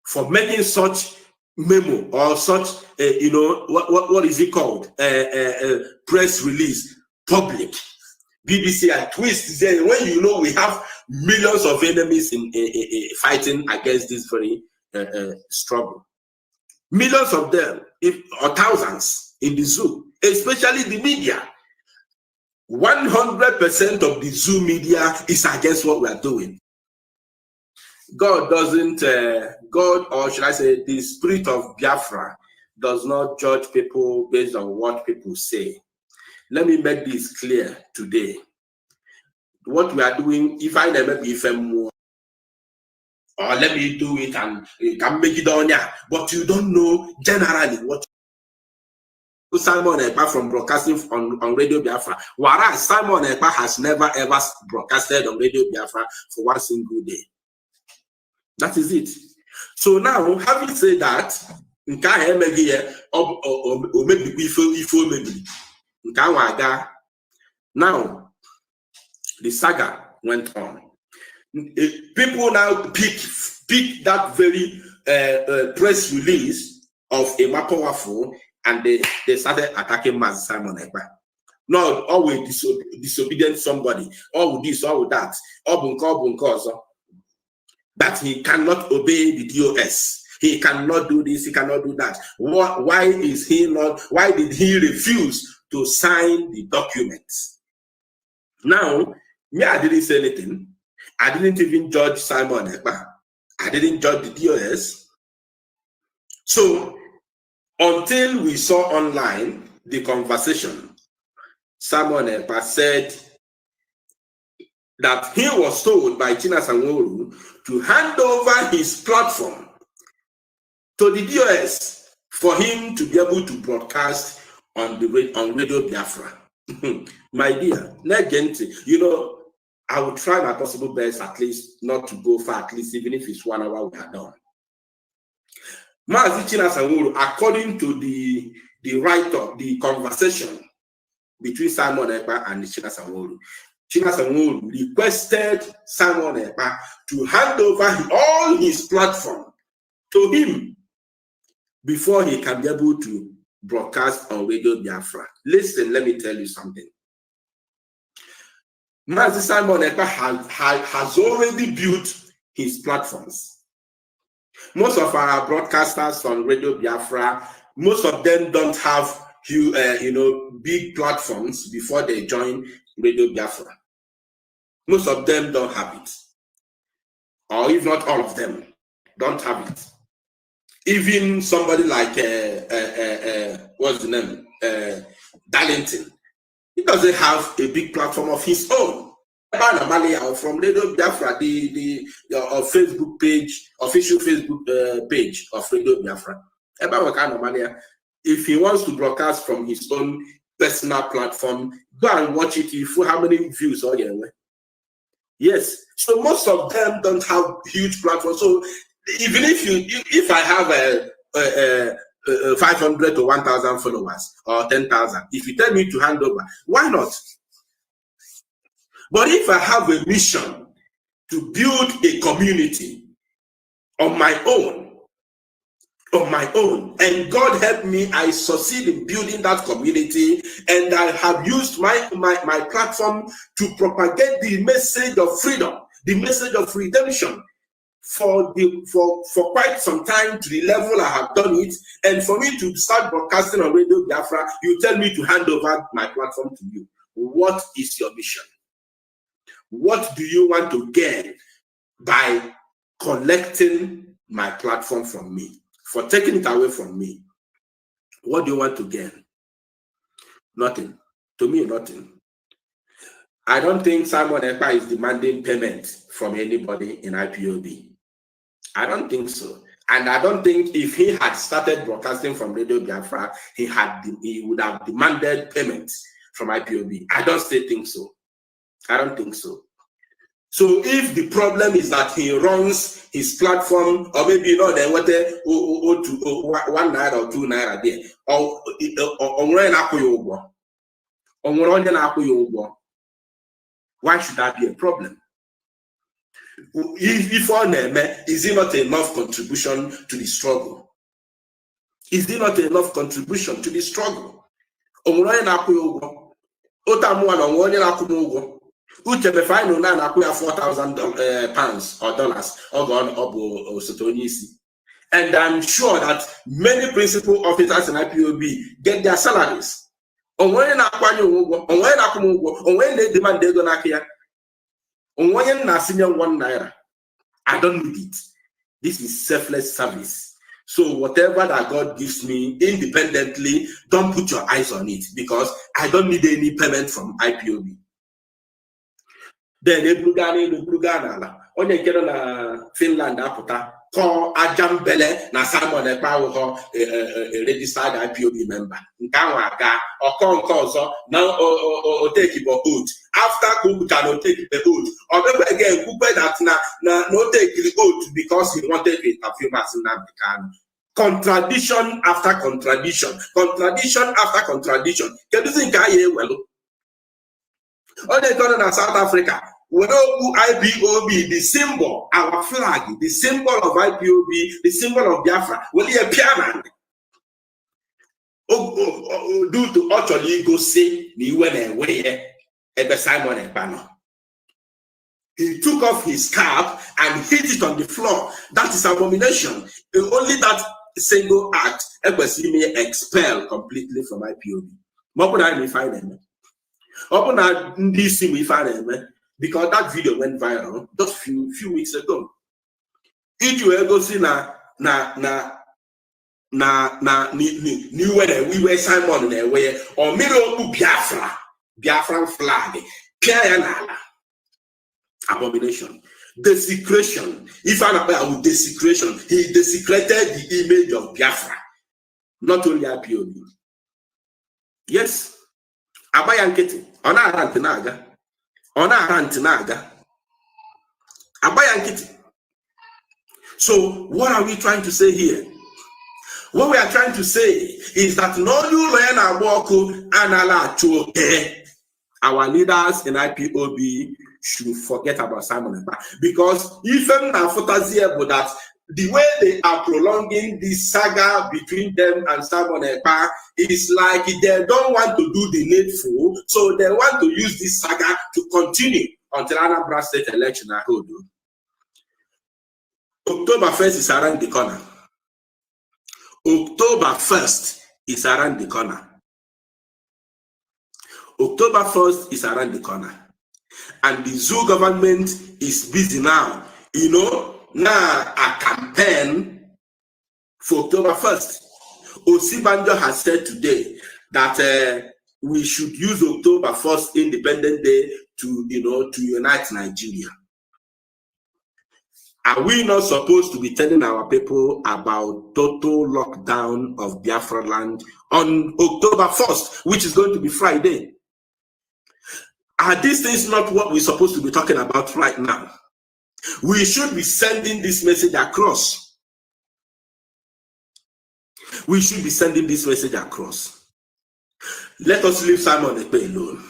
for making such memo or such what is it called press release public. BBC and twist when we have millions of enemies in fighting against this very struggle. Millions of them, or thousands in the zoo, especially the media. 100% of the zoo media is against what we are doing. God doesn't, God, or should I say, the spirit of Biafra does not judge people based on what people say. Let me make this clear today. What we are doing, if I never be more, or let me do it and can make it on ya, but you don't know generally what Simon Ekpa from broadcasting on Radio Biafra. Whereas Simon Ekpa has never ever broadcasted on Radio Biafra for one single day. That is it. So now, having said that, now the saga went on. People now pick that very press release of Emma Powerful and they started attacking Master Simon Ekpa. Not always disobedient somebody, all with this, all with that, that he cannot obey the DOS. He cannot do this, he cannot do that. Why is he not? Why did he refuse to sign the documents? Now, me, I didn't say anything. I didn't even judge Simon Ekpa. I didn't judge the DOS. So, until we saw online the conversation, Simon Ekpa said that he was told by China Sanwo-Olu to hand over his platform to the DOS for him to be able to broadcast on Radio Biafra. My dear, you know, I will try my possible best at least not to go far, at least even if it's 1 hour we are done. Mazi China Sanwo-Olu, according to the write-up, the conversation between Simon Ekpa and China Sanwo-Olu, China Sanwo-Olu requested Simon Ekpa to hand over all his platform to him before he can be able to broadcast on Radio Biafra. Listen, let me tell you something. Mazi Simon Ekpa has already built his platforms. Most of our broadcasters on Radio Biafra, most of them don't have big platforms before they join Radio Biafra. Most of them don't have it, or if not all of them don't have it. Even somebody like what's the name, Darlington, he doesn't have a big platform of his own. From Radio Biafra, the Facebook page, official Facebook page of Radio Biafra. If he wants to broadcast from his own personal platform, go and watch it. How many views are there? Yes. So most of them don't have huge platforms. So even if I have 500 to 1,000 followers or 10,000, if you tell me to hand over, why not? But if I have a mission to build a community on my own, and God help me, I succeed in building that community, and I have used my platform to propagate the message of freedom, the message of redemption for quite some time, to the level I have done it, and for me to start broadcasting on Radio Biafra, you tell me to hand over my platform to you. What is your mission? What do you want to gain by collecting my platform from me, for taking it away from me? What do you want to gain? Nothing. To me, nothing. I don't think Simon Ekpa is demanding payment from anybody in IPOB. I don't think so. And I don't think if he had started broadcasting from Radio Biafra, he would have demanded payment from IPOB. I don't still think so. I don't think so. So if the problem is that he runs his platform, or maybe then what 1 naira or 2 naira there, why should that be a problem? Is it not enough contribution to the struggle? Is it not enough contribution to the struggle? Uchebe final na na-akwụ ya £4,000 or dollars and I'm sure that many principal officers in IPOB get their salaries. Onwe na-akwanye ụgwọ, onwe na-akwụ ụgwọ, onwe na-demand ego n'aka ya, onwe na-asinye 1 naira. I don't need it. This is selfless service. So whatever that God gives me independently, don't put your eyes on it, because I don't need any payment from IPOB. Then onye kere na Finland apụta kọ ajambele na Simon Ekpa a registered IPOB member. Nke ahụ aga ọkọ nke ọzọ na o take the oath. After Kubuta no take the oath. Or maybe again Kubuta that na no take the oath because he wanted to interview Masinabikano. Contradiction after contradiction. Contradiction after contradiction. Can you think I well? All they done in South Africa. IPOB, the symbol, our flag, the symbol of IPOB, the symbol of Biafra, will be a piano. Due to actually go say, ni wene weye, ebe Simon Ekpa. He took off his cap and hit it on the floor. That is abomination. Only that single act Ekpesi may expel completely from IPOB. Because that video went viral just few weeks ago. If you ever see we were Simon way or Miro Biafran flag, abomination, desecration. If I about desecration, he desecrated the image of Biafra, not only IPOB. Yes, Abayanketi, on our Antinaga, Abayanketi. So, what are we trying to say here? What we are trying to say is that our leaders in IPOB should forget about Simon Ekpa, because even that the way they are prolonging this saga between them and Simon Ekpa is like they don't want to do the needful, so they want to use this saga to continue until Anambra State election are held. October 1st is around the corner. October 1st is around the corner. October 1st is around the corner. And the zoo government is busy now. Now a campaign for October 1st. Osibanjo has said today that we should use October 1st Independent Day to unite Nigeria. Are we not supposed to be telling our people about total lockdown of Biafra land on October 1st, which is going to be Friday? Are these things not what we're supposed to be talking about right now? We should be sending this message across. We should be sending this message across. Let us leave Simon Ekpa alone.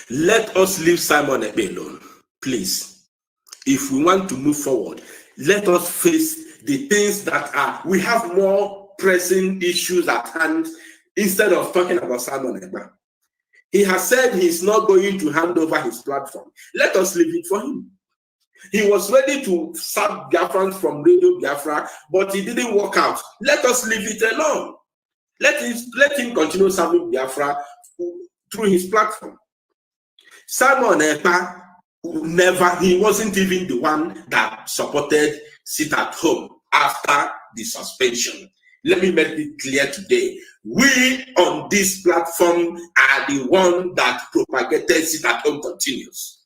Let us leave Simon Ekpa alone, please. If we want to move forward, let us face the things that we have more pressing issues at hand instead of talking about Simon Ekpa. He has said he's not going to hand over his platform. Let us leave it for him. He was ready to sack Biafrans from Radio Biafra, but it didn't work out. Let us leave it alone. Let him continue serving Biafra through his platform. Simon Ekpa he wasn't even the one that supported sit at home after the suspension. Let me make it clear today. We on this platform are the one that propagated sit at home continues.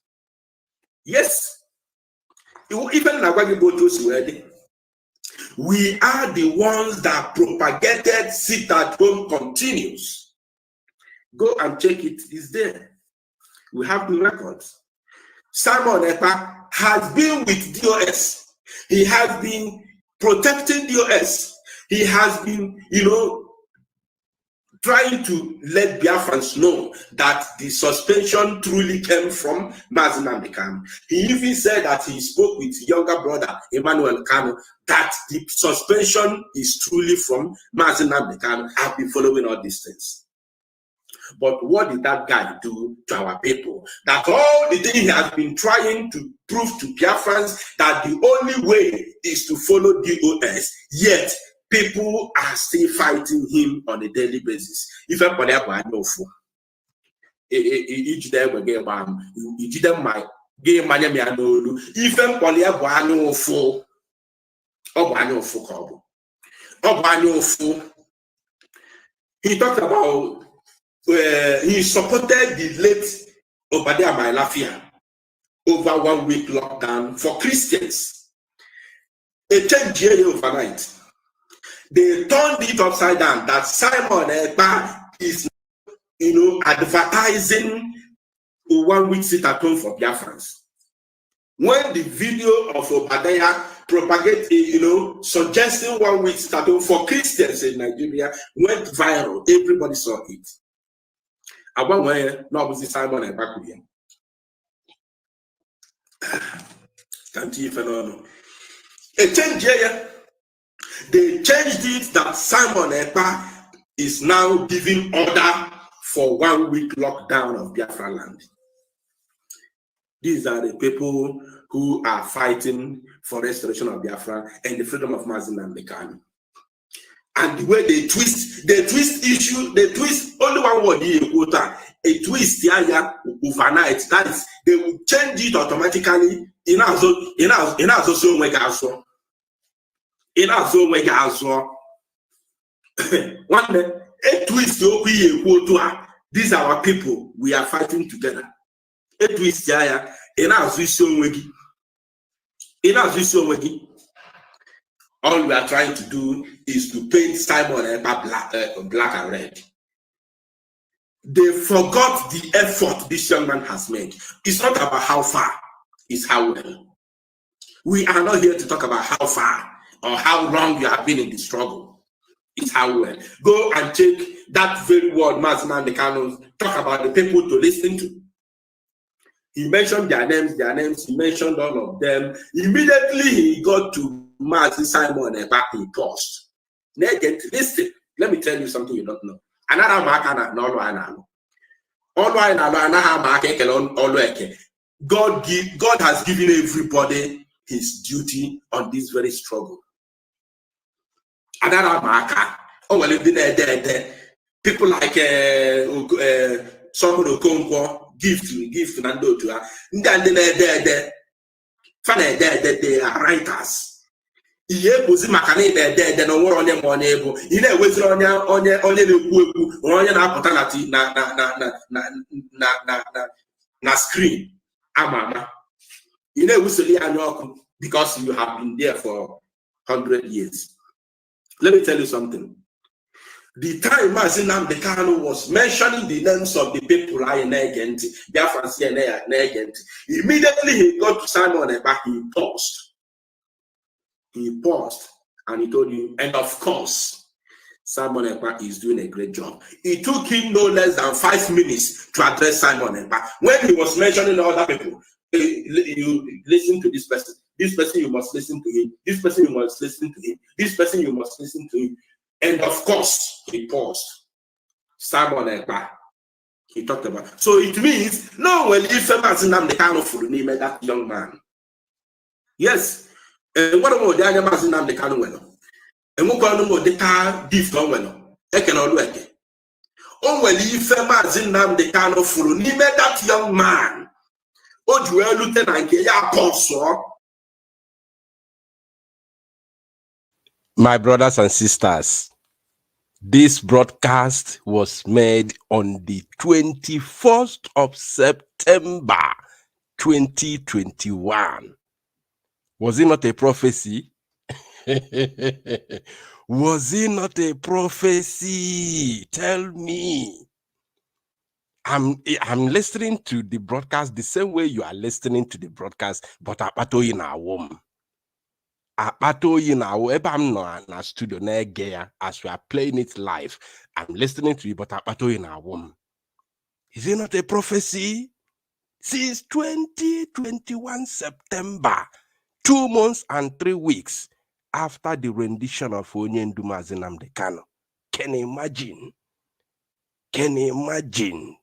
Yes. Even Nagwagiboto's wedding. We are the ones that propagated sit at home continues. Go and check it. It's there. We have the records. Simon Ekpa has been with DOS. He has been protecting DOS. He has been, trying to let Biafrans know that the suspension truly came from Mazi Nnamdi Kanu. He even said that he spoke with younger brother Emmanuel Kanu that the suspension is truly from Mazi Nnamdi Kanu. I've been following all these things. But what did that guy do to our people? That all the thing he has been trying to prove to Biafrans that the only way is to follow DOS, yet people are still fighting him on a daily basis. If anybody ever know for each day we get one, each them my game mania me anolu. If anybody ever know for, he talked about he supported the late Obadiah Mailafia over 1 week lockdown for Christians. It changed overnight. They turned it upside down that Simon Ekpa is, advertising 1 week sit at home for Biafrans. When the video of Obadiah propagated, suggesting 1 week sit at home for Christians in Nigeria went viral, everybody saw it. At one way, no, was Simon Ekpa. Can't even know. A change here. They changed it that Simon Ekpa is now giving order for 1 week lockdown of Biafra land. These are the people who are fighting for restoration of Biafra and the freedom of Mazi Nnamdi Kanu. And the way they twist issue, they twist only one word here, a twist here overnight. That is, they will change it automatically in our social media. In our zone where one day, a twist these are our people, we are fighting together. A twist here in our social media. In our social media. All we are trying to do is to paint Simon Ekpa black and red. They forgot the effort this young man has made. It's not about how far, it's how well. We are not here to talk about how far or how long you have been in the struggle. It's how well. Go and check that very word Mazi Nnamdi Kanu talk about the people to listen to. He mentioned their names, he mentioned all of them. Immediately he got to Mazi Simon Ekpa, he paused. Listen, let me tell you something you don't know. Another marker, God has given everybody his duty on this very struggle. Another marker. Oh, well, people like Simon Okonkwo give to Nando to her. They are writers. Ihe bozi makane de no woro onye mo na-ebo ị na-eweziri onye na-ekwu ekwu onye na-apụta na screen ama ị na-ewusoli anya ọkụ because you have been there for 100 years. Let me tell you something. The time Mazi Nnamdi Kanu was mentioning the names of the people I negent, immediately he got to Simon Ekpa, he paused. He paused and he told you, and of course, Simon Ekpa is doing a great job. It took him no less than 5 minutes to address Simon Ekpa. When he was mentioning other people, you listen to this person you must listen to him, this person you must listen to him, this person you must listen to him. And of course, he paused. Simon Ekpa, he talked about. So it means, no, when if Mazi Nnamdi Kanu for the name of that young man. Yes. And what about the other Mazi Nnamdi Kanu well? And what about the car gift on well? I cannot do it. Oh, well, if Mazi Nnamdi Kanu for the name of that young man. Oh, you are Lieutenant Apostle. My brothers and sisters, this broadcast was made on the 21st of September 2021. Was it not a prophecy? Was it not a prophecy? Tell me. I'm listening to the broadcast the same way you are listening to the broadcast, but apato in our womb. Apato in our I'm not in our studio as we are playing it live. I'm listening to you, but apato in our womb. Is it not a prophecy? Since 2021 September, 2 months and 3 weeks after the rendition of Onyendu Mazi Nnamdi Kanu. Can you imagine? Can you imagine?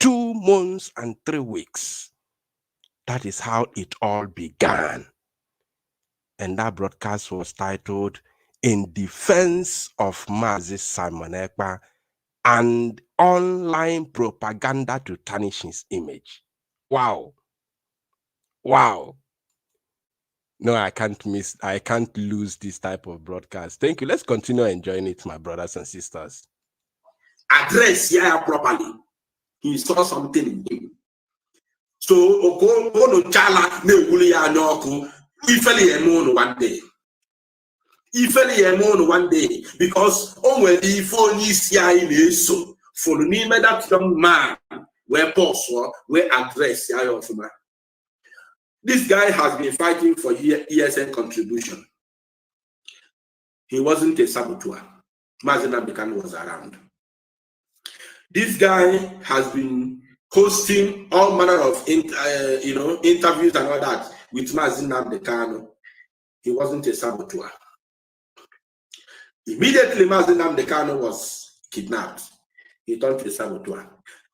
2 months and 3 weeks. That is how it all began. And that broadcast was titled In Defense of Mazi Simon Ekpa and Online Propaganda to Tarnish His Image. Wow. Wow. No, I can't lose this type of broadcast. Thank you. Let's continue enjoying it, my brothers and sisters. Address here properly. He saw something in him. So, Okono Chala ne wuli ya nyoku. Ifeli emono one day. Ifeli emono one day because onweli phone is ya in so for the name of that young man where possible where address ya ofuma. This guy has been fighting for ESN contribution. He wasn't a saboteur. Mazi Nnamdi Kanu was around. This guy has been hosting all manner of interviews and all that with Mazi Nnamdi Kanu. He wasn't a saboteur. Immediately Mazi Nnamdi Kanu was kidnapped. He turned to a saboteur.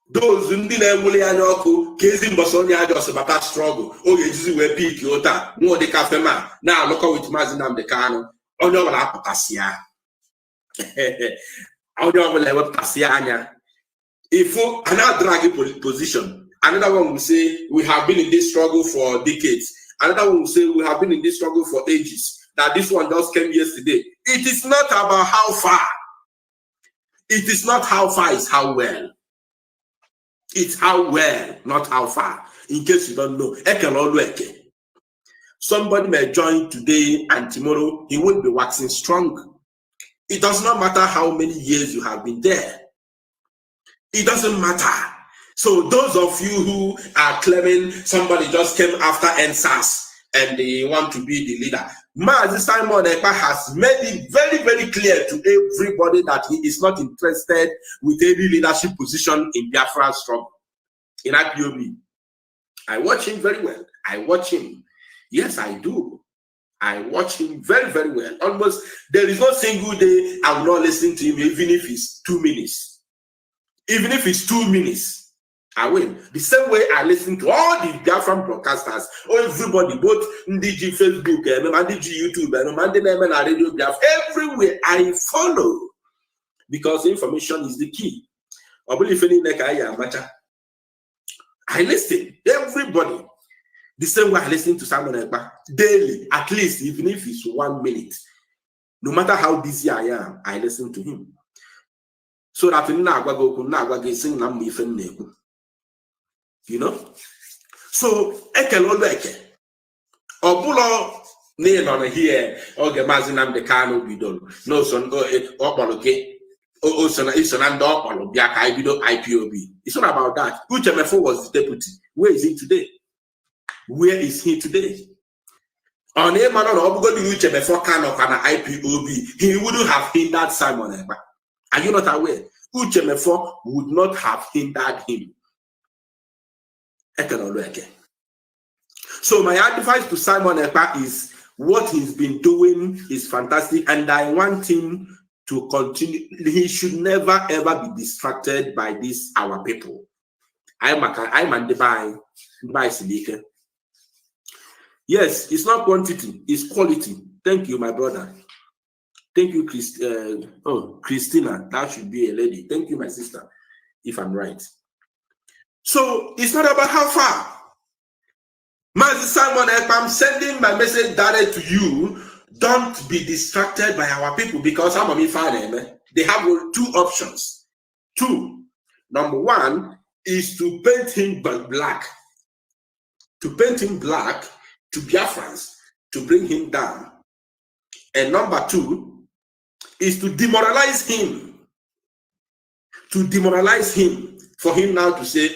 those ndị na-ewuli anya ọkụ ka ezi mbọsị onye ajọ ọsịbata strọgụl oge ejizi wee pik ụta nwa dị kafe ma na-alụkọ wit Maazị Nnamdi Kanu onye ọbụla apụtasị ya onye ọbụla ewepụtasị ya anya ifo another drag position. Another one will say we have been in this struggle for decades. Another one will say we have been in this struggle for ages. That this one just came yesterday. It is not about how far. It is not how far, it's how well. It's how well, not how far. In case you don't know, somebody may join today and tomorrow he will be waxing strong. It does not matter how many years you have been there. It doesn't matter. So those of you who are claiming somebody just came after NSAS and they want to be the leader, Maazị Simon Ekpa has made it very, very clear to everybody that he is not interested with any leadership position in Biafra struggle, in IPOB. I watch him very well. I watch him. Yes, I do. I watch him very, very well. Almost, there is no single day I will not listen to him, even if it's 2 minutes. Even if it's 2 minutes. I will. The same way I listen to all the Biafran broadcasters, everybody, both NDG Facebook, NDG YouTube, Radio Biafra, everywhere I follow, because information is the key. I listen, everybody. The same way I listen to Simon Ekpa daily, at least, even if it's 1 minute. No matter how busy I am, I listen to him. So that you know, so Obulo on here, okay, Maazị Nnamdi Kanu bidoro. No son Okpoloke, IPOB. It's not about that. Uchemefo was the deputy. Where is he today? Where is he today? On a man on Obugo Uchemefo Kanu kana IPOB, he wouldn't have hindered Simon Ekpa. Are you not aware? Uchemefo would not have hindered him. So my advice to Simon Ekpa is what he's been doing is fantastic, and I want him to continue. He should never ever be distracted by this our people. I'm the by Silike. Yes, it's not quantity, it's quality. Thank you, my brother. Thank you, Christina. That should be a lady. Thank you, my sister, if I'm right. So it's not about how far. Maazị Simon Ekpa, I'm sending my message direct to you. Don't be distracted by our people, because some of me they have 2 options. 2. Number 1 is to paint him black. To paint him black to Biafrans, to bring him down. And number 2 is to demoralize him. To demoralize him. For him now to say,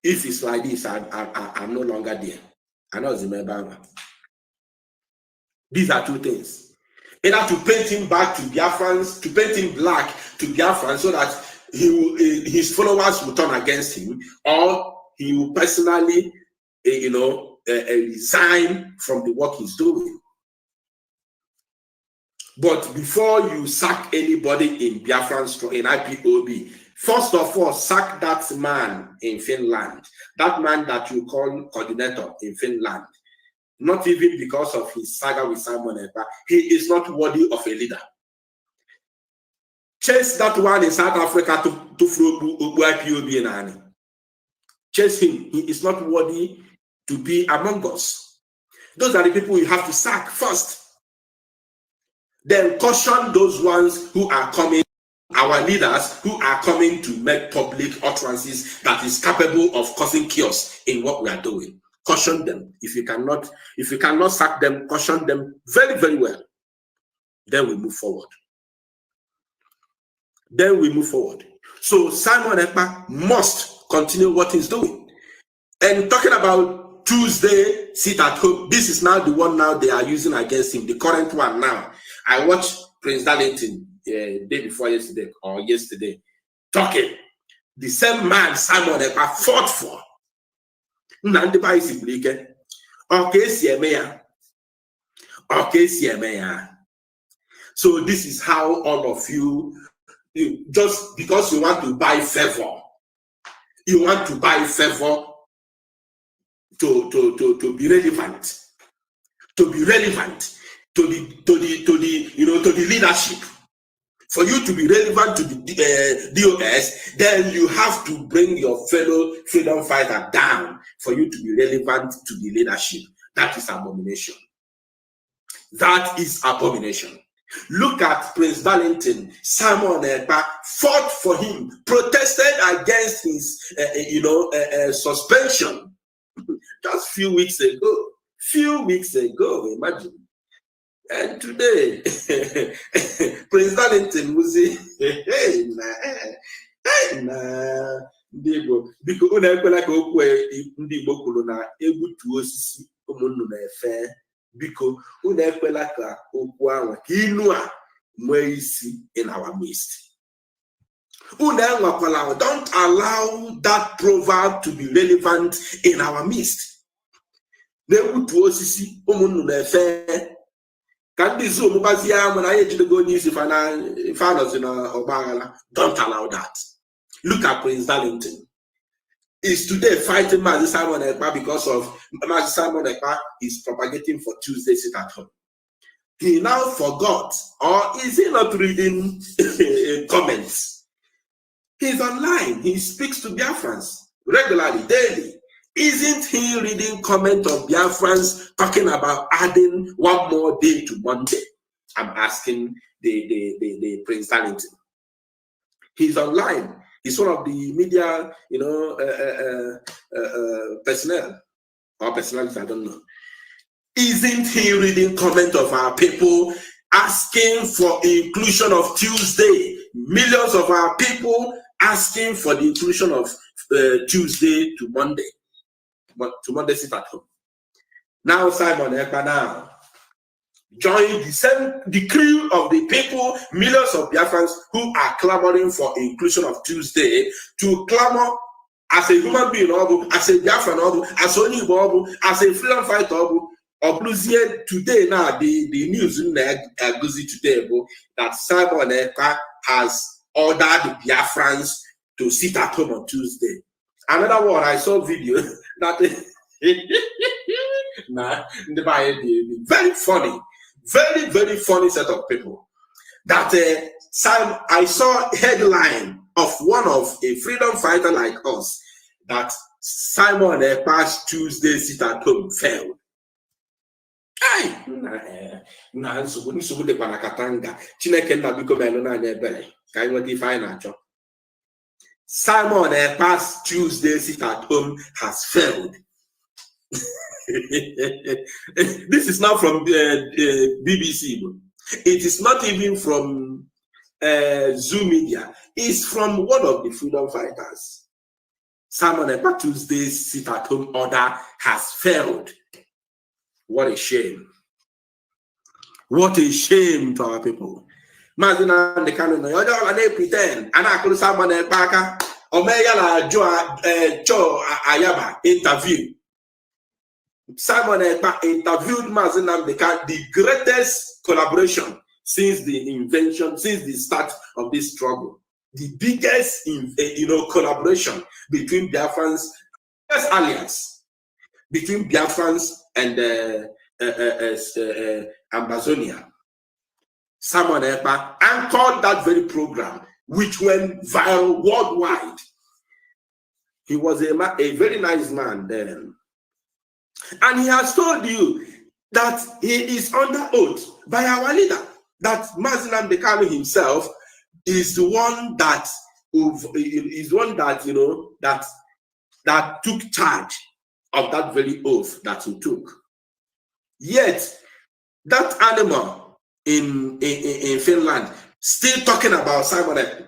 if it's like this, I'm no longer there. I know Zimbabwe. These are 2 things. Either to paint him back to Biafrans, to paint him black to Biafrans, so that his followers will turn against him, or he will personally, resign from the work he's doing. But before you sack anybody in Biafrans, in IPOB, first of all, sack that man in Finland, that man that you call coordinator in Finland. Not even because of his saga with Simon Ekpa. He is not worthy of a leader. Chase that one in South Africa to IPOB and Ani. Chase him. He is not worthy to be among us. Those are the people you have to sack first. Then caution those ones who are coming, our leaders who are coming to make public utterances that is capable of causing chaos in what we are doing. Caution them. If you cannot sack them, caution them very, very well. Then we move forward. So Simon Ekpa must continue what he's doing. And talking about Tuesday, sit at home, this is now the one now they are using against him, the current one now. I watched Prince Darlington day before yesterday or yesterday talking. The same man Simon Ekpa fought for. So this is how all of you, just because you want to buy favor, You want to buy favor to be relevant, to the leadership. For you to be relevant to the DOS, then you have to bring your fellow freedom fighter down for you to be relevant to the leadership. That is abomination. That is abomination. Look at Prince Darlington. Simon Ekpa fought for him, protested against his suspension just few weeks ago. Imagine. And today, Prince Darlington was hey, ndị Igbo biko unu ekwela ka okwu ndị Igbo kwuru na egbutu osisi ụmụnnu na-efe. Biko unu ekwela ka okwu ahụ ka inu a nwee isi in our midst. Unu enwekwala, don't allow that proverb to be relevant in our midst. Na-egbutu osisi ụmụnnu na-efe. Don't allow that. Look at Prince Darlington. Is today fighting Mazi Simon Ekpa because of Mazi Simon Ekpa is propagating for Tuesday sit at home. He now forgot, or is he not reading comments? He's online. He speaks to Biafrans regularly, daily. Isn't he reading comment of Biafrans talking about adding one more day to Monday? I'm asking the Prince Darlington. He's online. He's one of the media, personnel or personalities, I don't know. Isn't he reading comment of our people asking for inclusion of Tuesday? Millions of our people asking for the inclusion of Tuesday to Monday. But to Monday sit at home. Now Simon Ekpa now join the crew of the people, millions of Biafrans who are clamoring for inclusion of Tuesday, to clamor as a human being, as a Biafran, as only as a freedom fighter. Today now the news in Aguzi today that Simon Ekpa has ordered the Biafrans to sit at home on Tuesday. Another one, I saw video that very funny, very, very funny set of people. That I saw a headline of one of a freedom fighter like us that Simon Ekpa's Tuesday sit at home failed. Simon Ekpa's Tuesday sit at home has failed. This is not from BBC. It is not even from Zoom Media. It's from one of the freedom fighters. Simon Ekpa Tuesday's sit at home order has failed. What a shame. What a shame to our people. Mazina the canon, you don't pretend. And I could Simon Ekpa Omeyala Joe Ayaba interview. Simon Ekpa interviewed Mazina the greatest collaboration since the start of this struggle. The biggest collaboration between Biafrans, biggest alliance between Biafrans and Amazonia. Simon Ekpa anchored that very program, which went viral worldwide. He was a very nice man then. And he has told you that he is under oath by our leader, that Mazinam Dekano himself is the one that took charge of that very oath that he took. Yet that animal in Finland still talking about Simon Ekpa.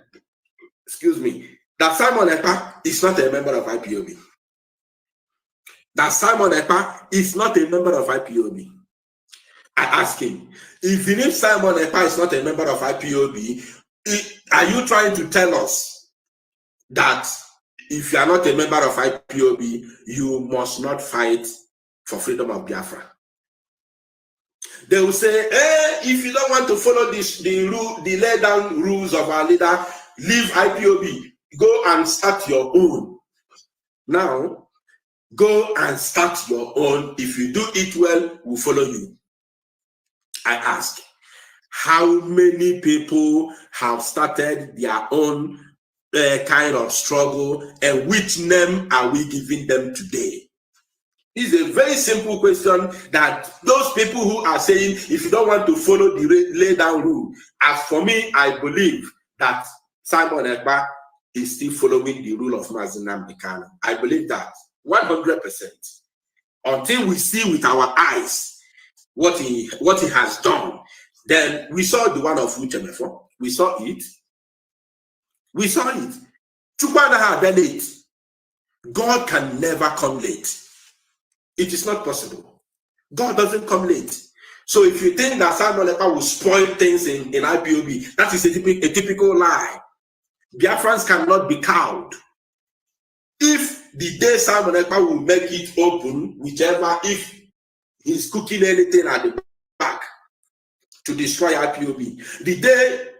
Excuse me, that Simon Ekpa is not a member of IPOB. That Simon Ekpa is not a member of IPOB. I ask him, even if Simon Ekpa is not a member of IPOB, are you trying to tell us that if you are not a member of IPOB, you must not fight for freedom of Biafra? They will say, if you don't want to follow the laid down rules of our leader, leave IPOB, go and start your own. Now, go and start your own. If you do it well, we'll follow you. I ask, how many people have started their own kind of struggle, and which name are we giving them today? It's a very simple question that those people who are saying, if you don't want to follow the lay down rule, as for me, I believe that Simon Ekpa is still following the rule of Mazi Nnamdi Kanu. I believe that 100%. Until we see with our eyes what he has done, then we saw the one of Uchemefo. We saw it. We saw it. Chukwana had done it. God can never come late. It is not possible. God doesn't come late. So if you think that Simon Ekpa will spoil things in IPOB, that is a typical lie. Biafrans cannot be cowed. If the day Simon Ekpa will make it open, whichever, if he's cooking anything at the back to destroy IPOB, the day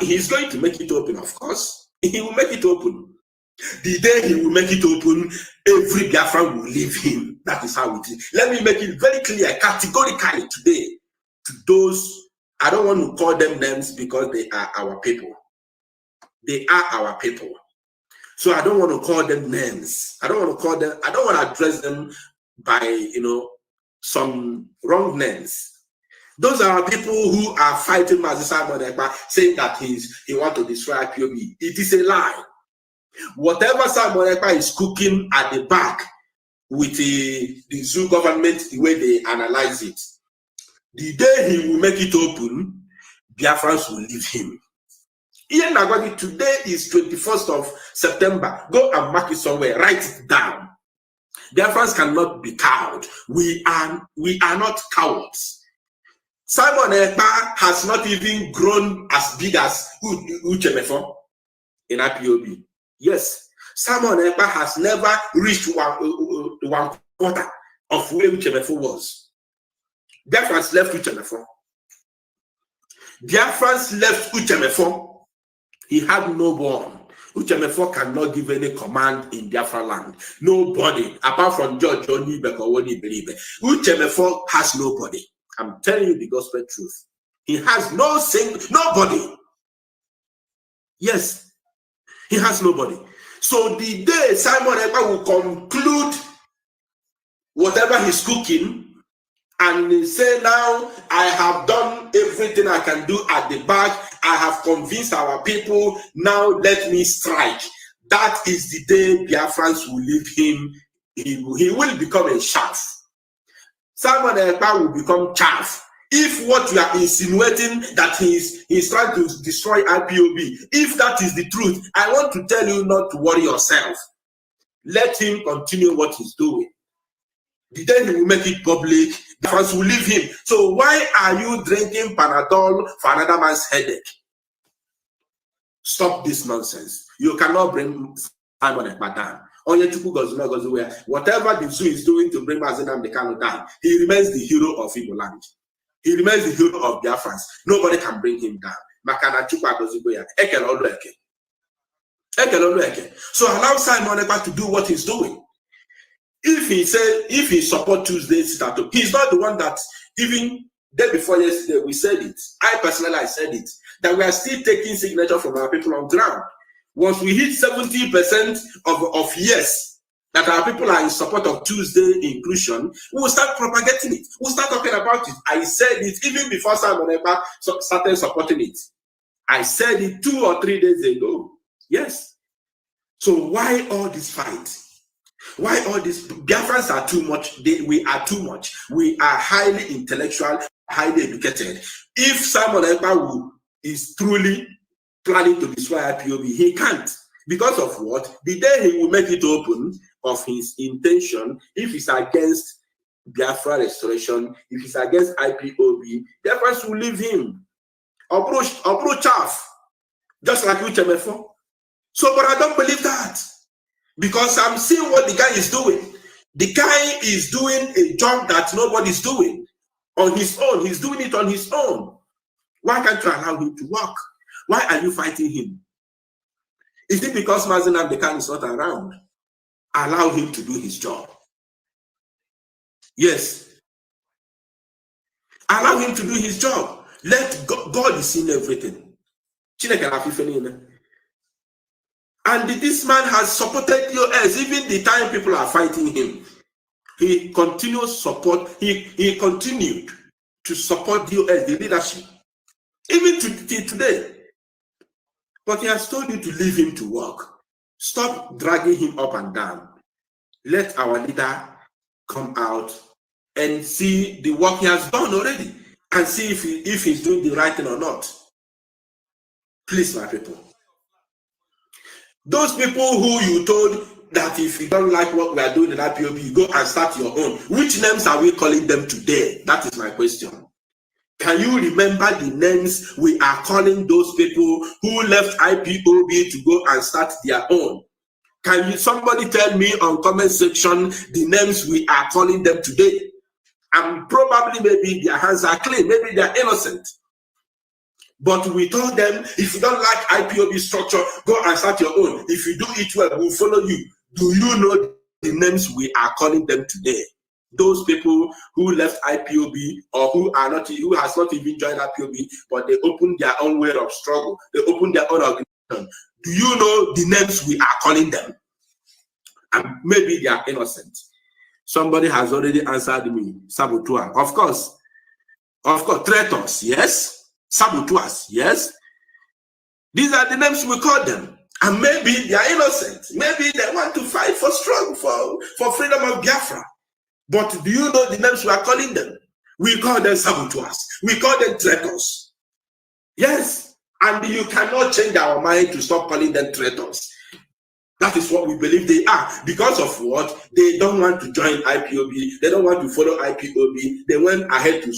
he's going to make it open, of course, he will make it open. The day he will make it open, every Biafran will leave him. That is how it is. Let me make it very clear, categorically today, to those, I don't want to call them names because they are our people. They are our people. So I don't want to call them names. I don't want to address them by, some wrong names. Those are people who are fighting Mazi Simon Ekpa, saying that he wants to destroy IPOB. It is a lie. Whatever Simon Ekpa is cooking at the back with the zoo government, the way they analyze it, the day he will make it open, Biafrans will leave him. Ian Nagwadi, today is 21st of September. Go and mark it somewhere. Write it down. Biafrans cannot be cowed. We are not cowards. Simon Ekpa has not even grown as big as Uchemefo in IPOB. Yes, Simon Ekpa has never reached one quarter of where Uchemefo was. Biafrans left Uchemefo. Biafrans left Uchemefo. He had no one. Uchemefo cannot give any command in Biafra land. Nobody, apart from George Onibek or Onibelibe. Uchemefo has nobody. I'm telling you the gospel truth. He has nobody. Yes, he has nobody. So the day Simon Ekpa will conclude whatever he's cooking and say, now I have done everything I can do at the back, I have convinced our people, now let me strike. That is the day Biafrans will leave him. He will become a chaff. Simon Ekpa will become chaff. If what you are insinuating that he's trying to destroy IPOB, if that is the truth, I want to tell you not to worry yourself. Let him continue what he's doing. The day he will make it public, the fans will leave him. So why are you drinking Panadol for another man's headache? Stop this nonsense. You cannot bring Simon Ekpa down. Whatever the zoo is doing to bring Mazi Nnamdi Kanu down, he remains the hero of Igbo land. He remains the hero of Biafrans. Nobody can bring him down. So allow Simon Ekpa to do what he's doing. If he support Tuesday's statue, he's not the one that, even day before yesterday, we said it. I said it, that we are still taking signature from our people on ground. Once we hit 70% of yes, that our people are in support of Tuesday inclusion, we will start propagating it. We'll start talking about it. I said it even before Simon Ekpa started supporting it. I said it 2 or 3 days ago. Yes. So why all this fight? Why all this? Biafrans are too much. We are too much. We are highly intellectual, highly educated. If Simon Ekpa is truly planning to destroy IPOB, he can't. Because of what? The day he will make it open of his intention, if it's against Biafra restoration, if it's against IPOB, Biafrans will leave him. Approach chaff, just like Uchemefo. So, but I don't believe that. Because I'm seeing what the guy is doing. The guy is doing a job that nobody's doing on his own. He's doing it on his own. Why can't you allow him to work? Why are you fighting him? Is it because Mazi Nnamdi Kanu is not around? Allow him to do his job. Yes. Allow him to do his job. Let God is in everything. And this man has supported US, even the time people are fighting him. He continued He continued to support US, the leadership, even to today. But he has told you to leave him to work. Stop dragging him up and down. Let our leader come out and see the work he has done already, and see if he's doing the right thing or not. Please, my people. Those people who you told that if you don't like what we are doing in IPOB, you go and start your own. Which names are we calling them today? That is my question. Can you remember the names we are calling those people who left IPOB to go and start their own? Can somebody tell me on comment section the names we are calling them today? And probably maybe their hands are clean, maybe they are innocent. But we told them, if you don't like IPOB structure, go and start your own. If you do it well, we'll follow you. Do you know the names we are calling them today? Those people who left IPOB or who has not even joined IPOB, but they opened their own way of struggle. They opened their own organization. Do you know the names we are calling them? And maybe they are innocent. Somebody has already answered me. Saboteur. Of course. Traitors, yes. Saboteurs, yes. These are the names we call them. And maybe they are innocent. Maybe they want to fight for struggle, for freedom of Biafra. But do you know the names we are calling them? We call them saboteurs. We call them traitors. Yes. And you cannot change our mind to stop calling them traitors. That is what we believe they are. Because of what? They don't want to join IPOB. They don't want to follow IPOB. They went ahead to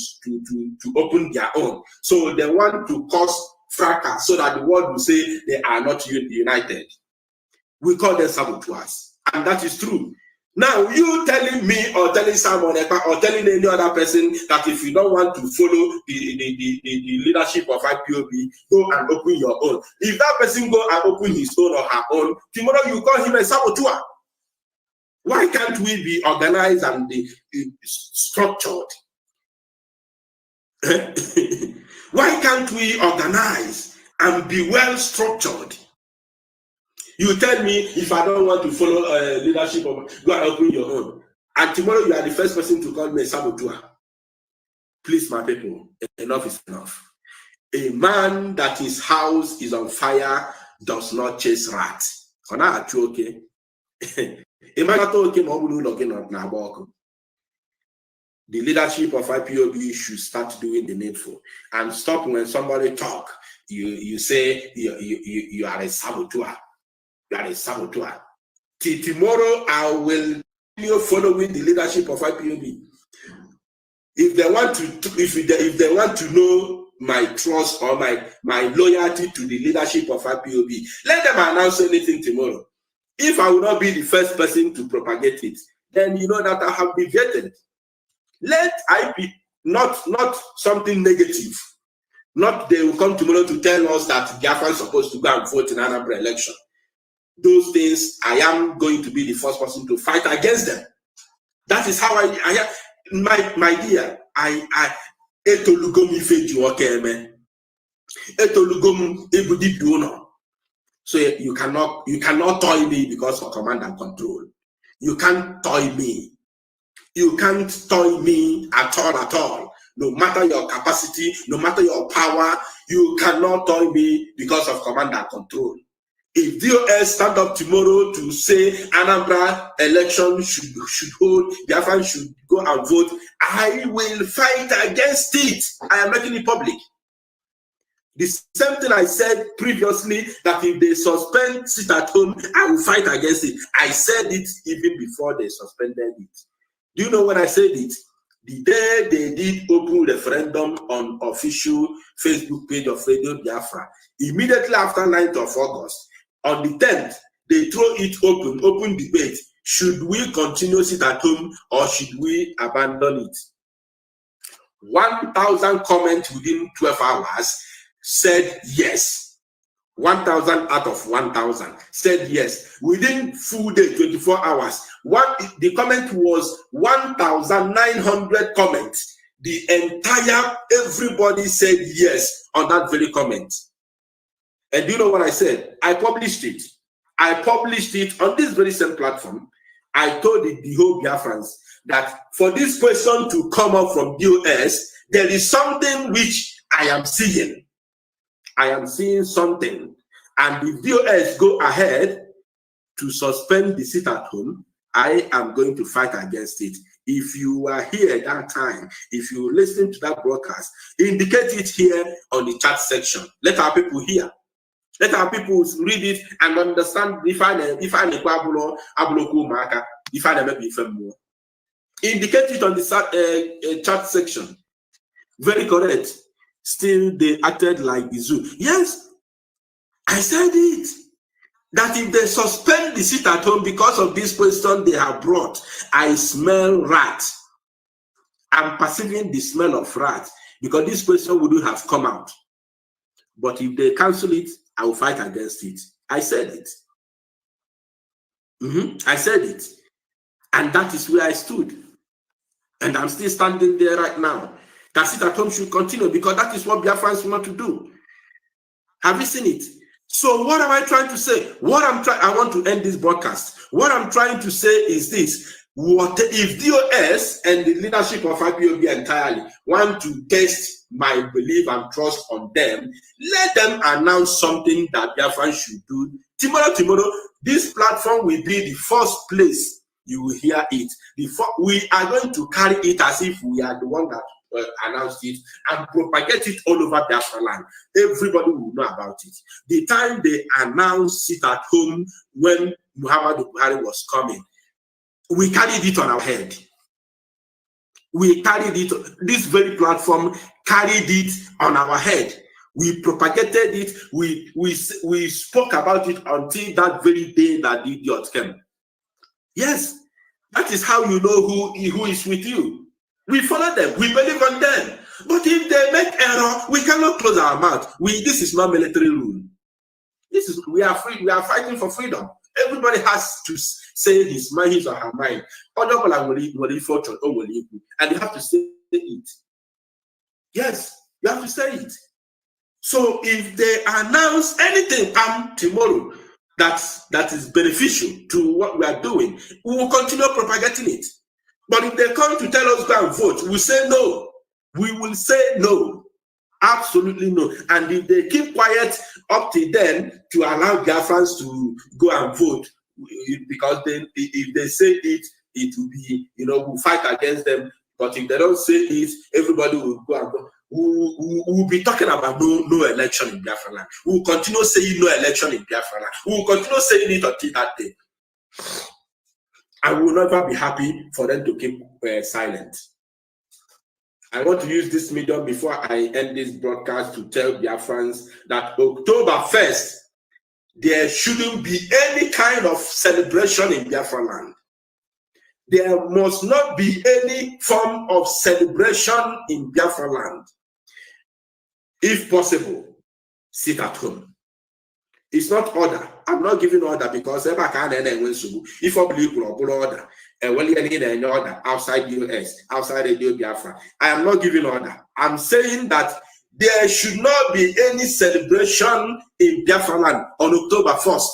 open their own. So they want to cause fracas so that the world will say they are not united. We call them saboteurs. And that is true. Now, you telling me or telling Simon Ekpa or telling any other person that if you don't want to follow the leadership of IPOB, go and open your own. If that person go and open his own or her own, tomorrow you call him a saboteur. Why can't we be organized and structured? Why can't we organize and be well structured? You tell me if I don't want to follow leadership, go and open your own. And tomorrow you are the first person to call me a saboteur. Please, my people, enough is enough. A man that his house is on fire does not chase rats. Okay? A man that okay, the leadership of IPOB should start doing the needful and stop when somebody talk. You say you are a saboteur. You are a saboteur. Till tomorrow, I will continue following the leadership of IPOB. If they want to know my trust or my loyalty to the leadership of IPOB, let them announce anything tomorrow. If I will not be the first person to propagate it, then you know that I have been vetted. Let IP not something negative. Not they will come tomorrow to tell us that Biafra is supposed to go and vote in another election. Those things, I am going to be the first person to fight against them. That is how I am. My dear, I etolugom ifeju okeme. Etolugom ebudi duno. So you cannot toy me because of command and control. You can't toy me. You can't toy me at all. No matter your capacity, no matter your power, you cannot toy me because of command and control. If DOS stand up tomorrow to say Anambra election should hold, Biafran should go and vote, I will fight against it. I am making it public. The same thing I said previously, that if they suspend sit at home, I will fight against it. I said it even before they suspended it. Do you know when I said it? The day they did open referendum on official Facebook page of Radio Biafra, immediately after 9th of August, on the 10th, they throw it open debate. Should we continue sit at home or should we abandon it? 1,000 comments within 12 hours said yes. 1,000 out of 1,000 said yes. Within full day, 24 hours, the comment was 1,900 comments. Everybody said yes on that very comment. And do you know what I said? I published it. I published it on this very same platform. I told the whole Biafrans that for this question to come up from DOS, there is something which I am seeing. I am seeing something. And if DOS go ahead to suspend the sit at home, I am going to fight against it. If you are here at that time, if you listen to that broadcast, indicate it here on the chat section. Let our people hear. Let our people read it and understand. Indicate it on the chat section. Very correct. Still, they acted like the zoo. Yes, I said it. That if they suspend the sit at home because of this question they have brought, I smell rat. I'm perceiving the smell of rat because this question wouldn't have come out. But if they cancel it, I will fight against it. I said it. I said it. And that is where I stood. And I'm still standing there right now. That sit at home should continue because that is what Biafrans want to do. Have you seen it? So what am I trying to say? I want to end this broadcast. What I'm trying to say is this. What if DOS and the leadership of IPOB entirely want to test my belief and trust on them, let them announce something that Biafran should do. Tomorrow, this platform will be the first place you will hear it. We are going to carry it as if we are the one that announced it and propagate it all over Biafra land. Everybody will know about it. The time they announced sit at home when Muhammadu Buhari was coming, we carried it on our head. We carried it, this very platform carried it on our head. We propagated it, we spoke about it until that very day that the idiot came. Yes, that is how you know who is with you. We follow them, we believe on them. But if they make error, we cannot close our mouth. This is not military rule. We are free, we are fighting for freedom. Everybody has to say his mind, his or her mind. And you have to say it. Yes, you have to say it. So if they announce anything tomorrow that is beneficial to what we are doing, we will continue propagating it. But if they come to tell us go and vote, we say no. We will say no. Absolutely no. And if they keep quiet up to then to allow Biafrans to go and vote, because if they say it will be, we'll fight against them. But if they don't say it, everybody will go and vote. We'll be talking about no election in Biafra land. We'll continue saying no election in Biafra land. We'll continue saying it until that day. I will never be happy for them to keep silent. I want to use this medium before I end this broadcast to tell Biafrans that October 1st, there shouldn't be any kind of celebration in Biafra land. There must not be any form of celebration in Biafra land. If possible, sit at home. It's not order. I'm not giving order because if I believe order, order outside US, outside Radio Biafra, I am not giving order. I'm saying that there should not be any celebration in Biafra land on October 1st,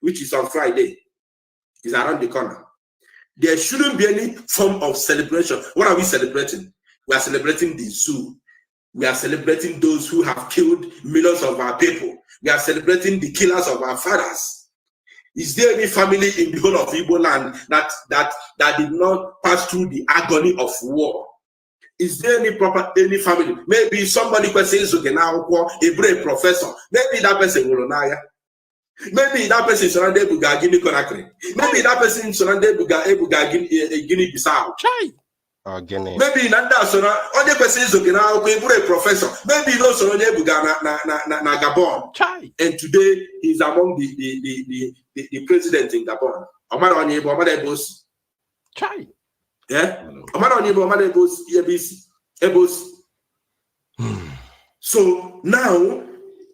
which is on Friday. It's around the corner. There shouldn't be any form of celebration. What are we celebrating? We are celebrating the zoo. We are celebrating those who have killed millions of our people. We are celebrating the killers of our fathers. Is there any family in the whole of Igbo land that did not pass through the agony of war? Is there any family? Maybe somebody can say a brave professor. Maybe that person will know. Maybe that person surrounded Buga Guinea Conakry. Maybe that person surrounded Buga Guinea Bissau. Maybe Nanda surrounded only person is a professor. Maybe no surrounded Buga na Gabon. And today he's among the president in Gabon. Omar Onyebo, Omar Ebos. Yeah? Omar Onyebo, Omar Ebos, Ebos. So now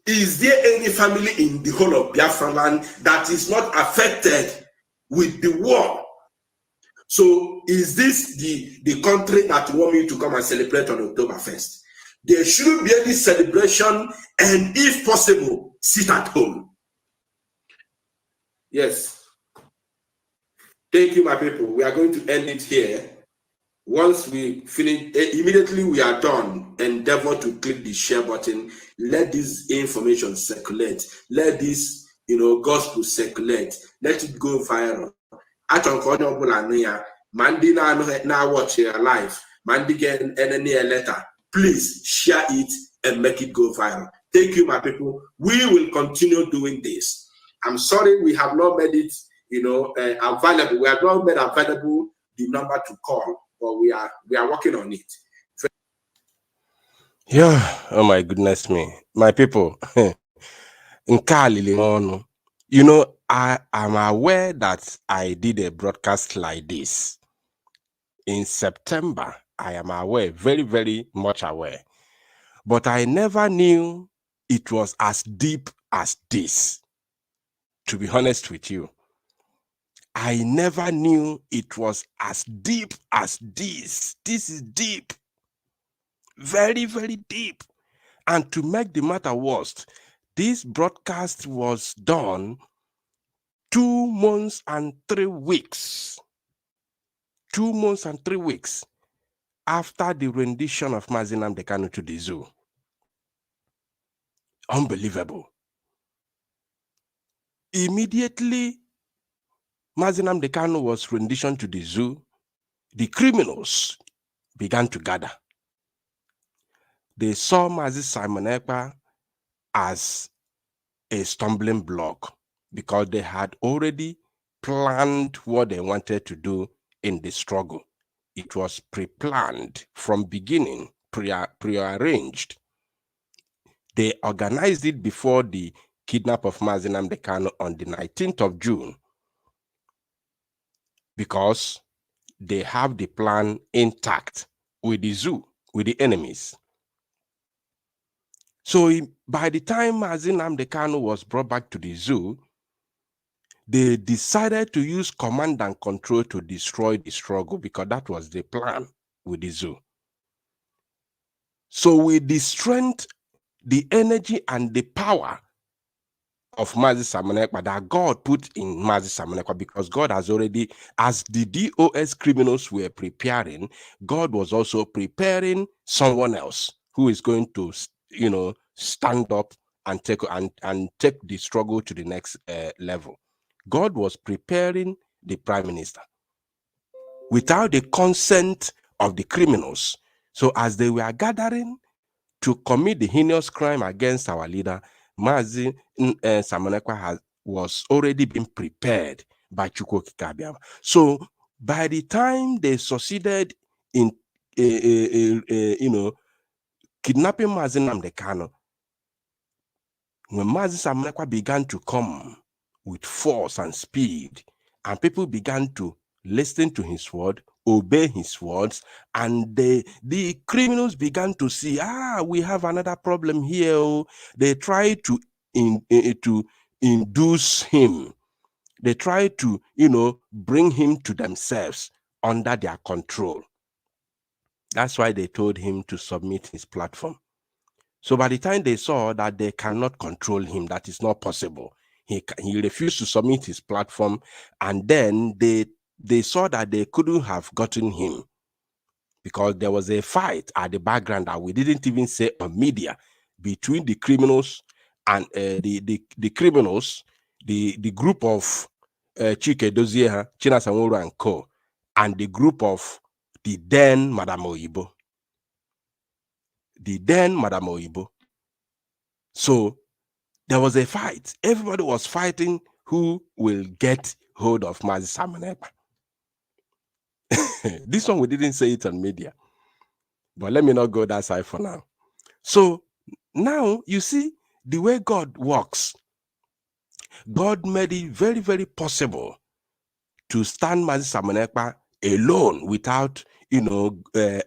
Is there any family in the whole of Biafra land that is not affected with the war? So is this the country that you want me to come and celebrate on October 1st? There shouldn't be any celebration, and if possible, sit at home. Yes. Thank you, my people. We are going to end it here. Once we finish, immediately we are done, endeavor to click the share button. Let this information circulate. Let this, gospel circulate. Let it go viral. Mandi na watch your life. Mandi get any letter. Please share it and make it go viral. Thank you, my people. We will continue doing this. I'm sorry we have not made it, available. We have not made available the number to call. But we are working on it. Yeah, oh my goodness me. My people, I am aware that I did a broadcast like this in September. I am aware, very, very much aware. But I never knew it was as deep as this. To be honest with you, I never knew it was as deep as this. This is deep. Very, very deep. And to make the matter worse, this broadcast was done 2 months and 3 weeks. 2 months and 3 weeks after the rendition of Mazi Nnamdi Kanu to the zoo. Unbelievable. Immediately, Mazi Nnamdi Kanu was rendition to the zoo, the criminals began to gather. They saw Mazi Simon Ekpa as a stumbling block because they had already planned what they wanted to do in the struggle. It was pre-planned from beginning, pre-arranged. They organized it before the kidnap of Mazi Nnamdi Kanu on the 19th of June because they have the plan intact with the zoo, with the enemies. So by the time Mazi Nnamdi Kanu was brought back to the zoo, they decided to use command and control to destroy the struggle because that was the plan with the zoo. So with the strength, the energy, and the power of Mazi Simon Ekpa that God put in Mazi Simon Ekpa, because God has already, as the DOS criminals were preparing, God was also preparing someone else who is going to, stand up and take the struggle to the next level. God was preparing the prime minister without the consent of the criminals. So as they were gathering to commit the heinous crime against our leader, Mazi Simon Ekpa was already being prepared by Chukwu Okike Abiama. So by the time they succeeded in kidnapping Mazi Nnamdi Kanu, when Mazi Simon Ekpa began to come with force and speed, and people began to listen to his word, obey his words, and the criminals began to see, we have another problem here. They tried to induce him. They tried to, bring him to themselves under their control. That's why they told him to submit his platform. So by the time they saw that they cannot control him, that is not possible, he refused to submit his platform, and then they saw that they couldn't have gotten him because there was a fight at the background that we didn't even say on media between the criminals and the criminals, the group of Chike Dozie, China Sanwo-Olu and Co., and the group of the then Madam Oyibo. So there was a fight. Everybody was fighting who will get hold of Mazi Simon Ekpa. This one, we didn't say it on media. But let me not go that side for now. So now you see the way God works. God made it very, very possible to stand Mazi Simon Ekpa alone without,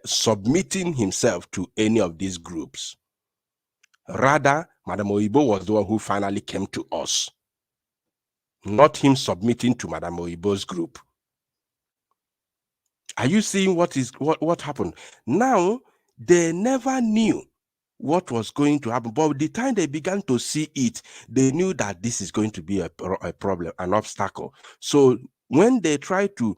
submitting himself to any of these groups. Rather, Madam Oibo was the one who finally came to us, not him submitting to Madam Oibo's group. Are you seeing what happened? Now, they never knew what was going to happen, but the time they began to see it, they knew that this is going to be a problem, an obstacle. So when they tried to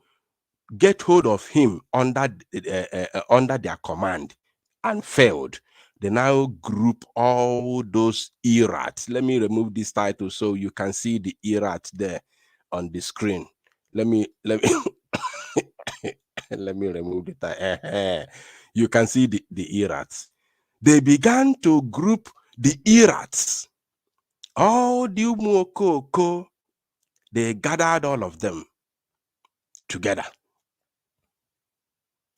get hold of him under their command and failed, they now group all those errats. Let me remove this title so you can see the errats there on the screen. Let me let me remove the title. You can see the errats. They began to group the errats. All the umokoko, they gathered all of them together.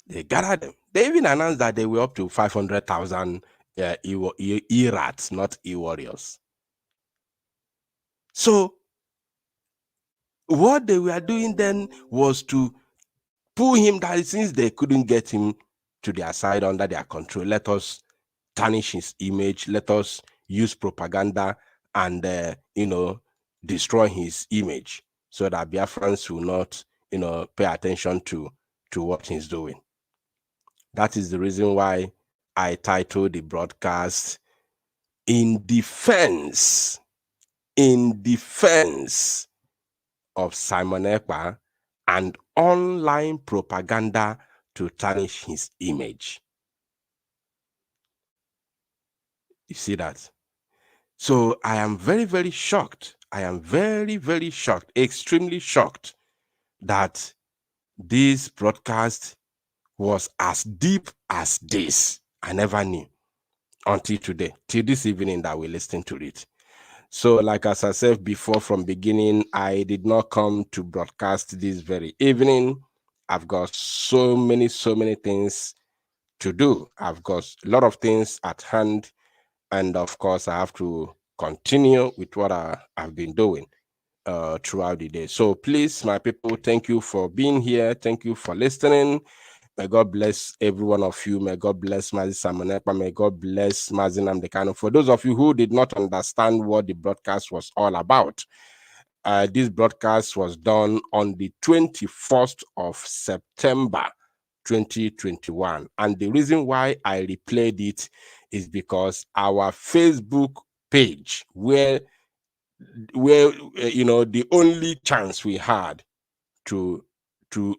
They gathered them. They even announced that they were up to 500,000 errats, not e-warriors. So what they were doing then was to pull him down. Since they couldn't get him to their side under their control, let us tarnish his image. Let us use propaganda and destroy his image so that Biafrans will not pay attention to what he's doing. That is the reason why I titled the broadcast in defense of Simon Ekpa and online propaganda to tarnish his image. You see that? So I am very, very shocked. I am very, very shocked, extremely shocked that this broadcast was as deep as this. I never knew until today, till this evening that we listened to it. So like as I said before from beginning, I did not come to broadcast this very evening. I've got so many things to do. I've got a lot of things at hand. And of course, I have to continue with what I've been doing throughout the day. So please, my people, thank you for being here. Thank you for listening. May God bless every one of you. May God bless Mazi Simon Ekpa. May God bless Mazi Namdekano. For those of you who did not understand what the broadcast was all about, this broadcast was done on the 21st of September 2021. And the reason why I replayed it is because our Facebook page, where the only chance we had to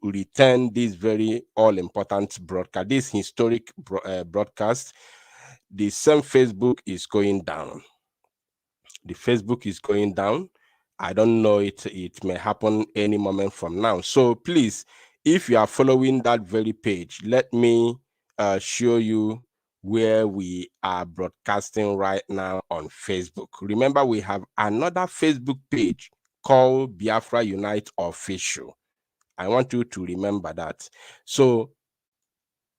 return this very all-important broadcast, this historic broadcast, the same Facebook is going down. The Facebook is going down. I don't know, it may happen any moment from now. So please, if you are following that very page, let me show you where we are broadcasting right now on Facebook. Remember, we have another Facebook page called Biafra Unite Official. I want you to remember that. So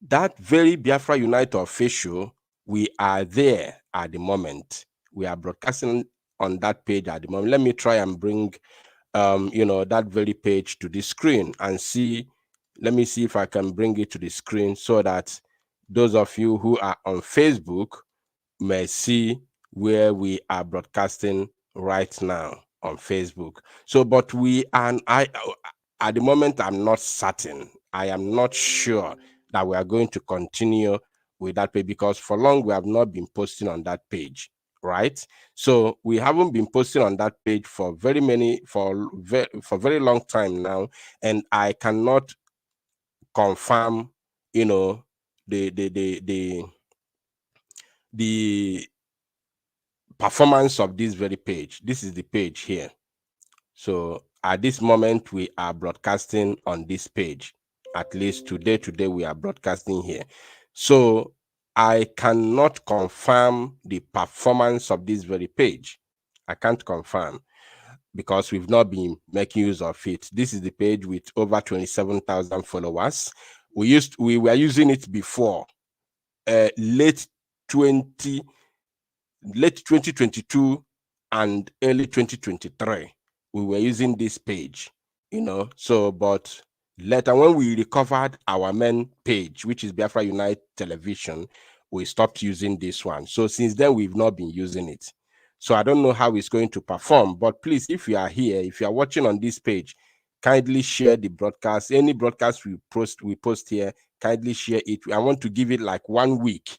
that very Biafra Unite Official, we are there at the moment. We are broadcasting on that page at the moment. Let me try and bring that very page to the screen and see. Let me see if I can bring it to the screen so that those of you who are on Facebook may see where we are broadcasting right now on Facebook. So, but at the moment, I'm not certain. I am not sure that we are going to continue with that page because for long we have not been posting on that page, right? So we haven't been posting on that page for very long time now, and I cannot confirm, the performance of this very page. This is the page here. So at this moment, we are broadcasting on this page. At least today we are broadcasting here. So I cannot confirm the performance of this very page. I can't confirm because we've not been making use of it. This is the page with over 27,000 followers. We were using it before, late 2022 and early 2023. We were using this page, so but later when we recovered our main page, which is Biafra Unite Television, we stopped using this one. So since then we've not been using it. So I don't know how it's going to perform, but please, if you are here, if you are watching on this page, kindly share the broadcast. Any broadcast we post here, kindly share it. I want to give it like 1 week,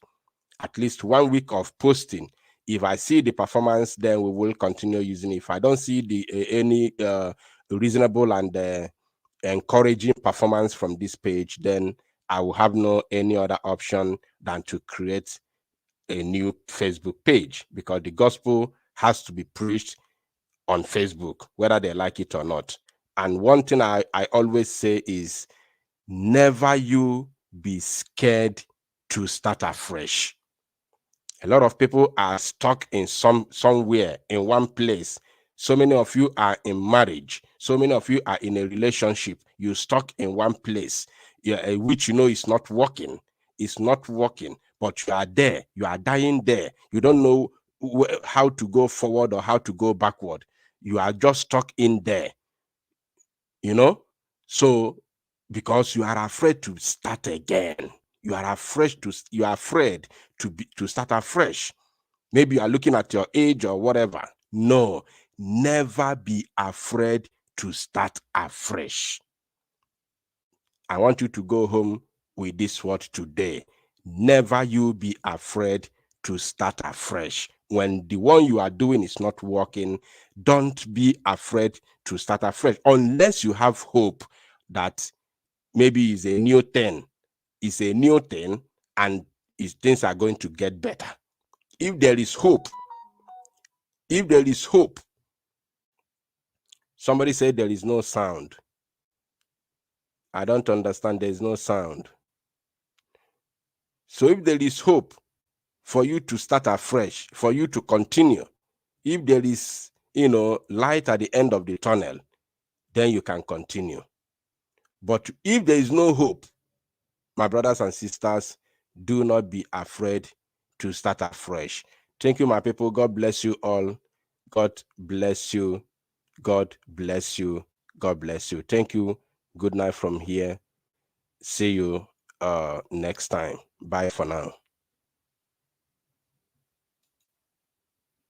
at least 1 week of posting. If I see the performance, then we will continue using it. If I don't see any reasonable and encouraging performance from this page, then I will have no any other option than to create a new Facebook page, because the gospel has to be preached on Facebook, whether they like it or not. And one thing I always say is, never you be scared to start afresh. A lot of people are stuck in somewhere, in one place. So many of you are in marriage. So many of you are in a relationship. You're stuck in one place, which you know is not working. It's not working, but you are there. You are dying there. You don't know how to go forward or how to go backward. You are just stuck in there, you know? So, because you are afraid to start again. You are afraid to start afresh. Maybe you are looking at your age or whatever. No, never be afraid to start afresh. I want you to go home with this word today. Never you be afraid to start afresh. When the one you are doing is not working, don't be afraid to start afresh, unless you have hope that maybe it's a new thing. It's a new thing and things are going to get better. If there is hope, somebody said there is no sound. I don't understand. There is no sound. So if there is hope for you to start afresh, for you to continue, if there is, light at the end of the tunnel, then you can continue. But if there is no hope, my brothers and sisters, do not be afraid to start afresh. Thank you, my people. God bless you all. God bless you. God bless you. God bless you. Thank you. Good night from here. See you next time. Bye for now.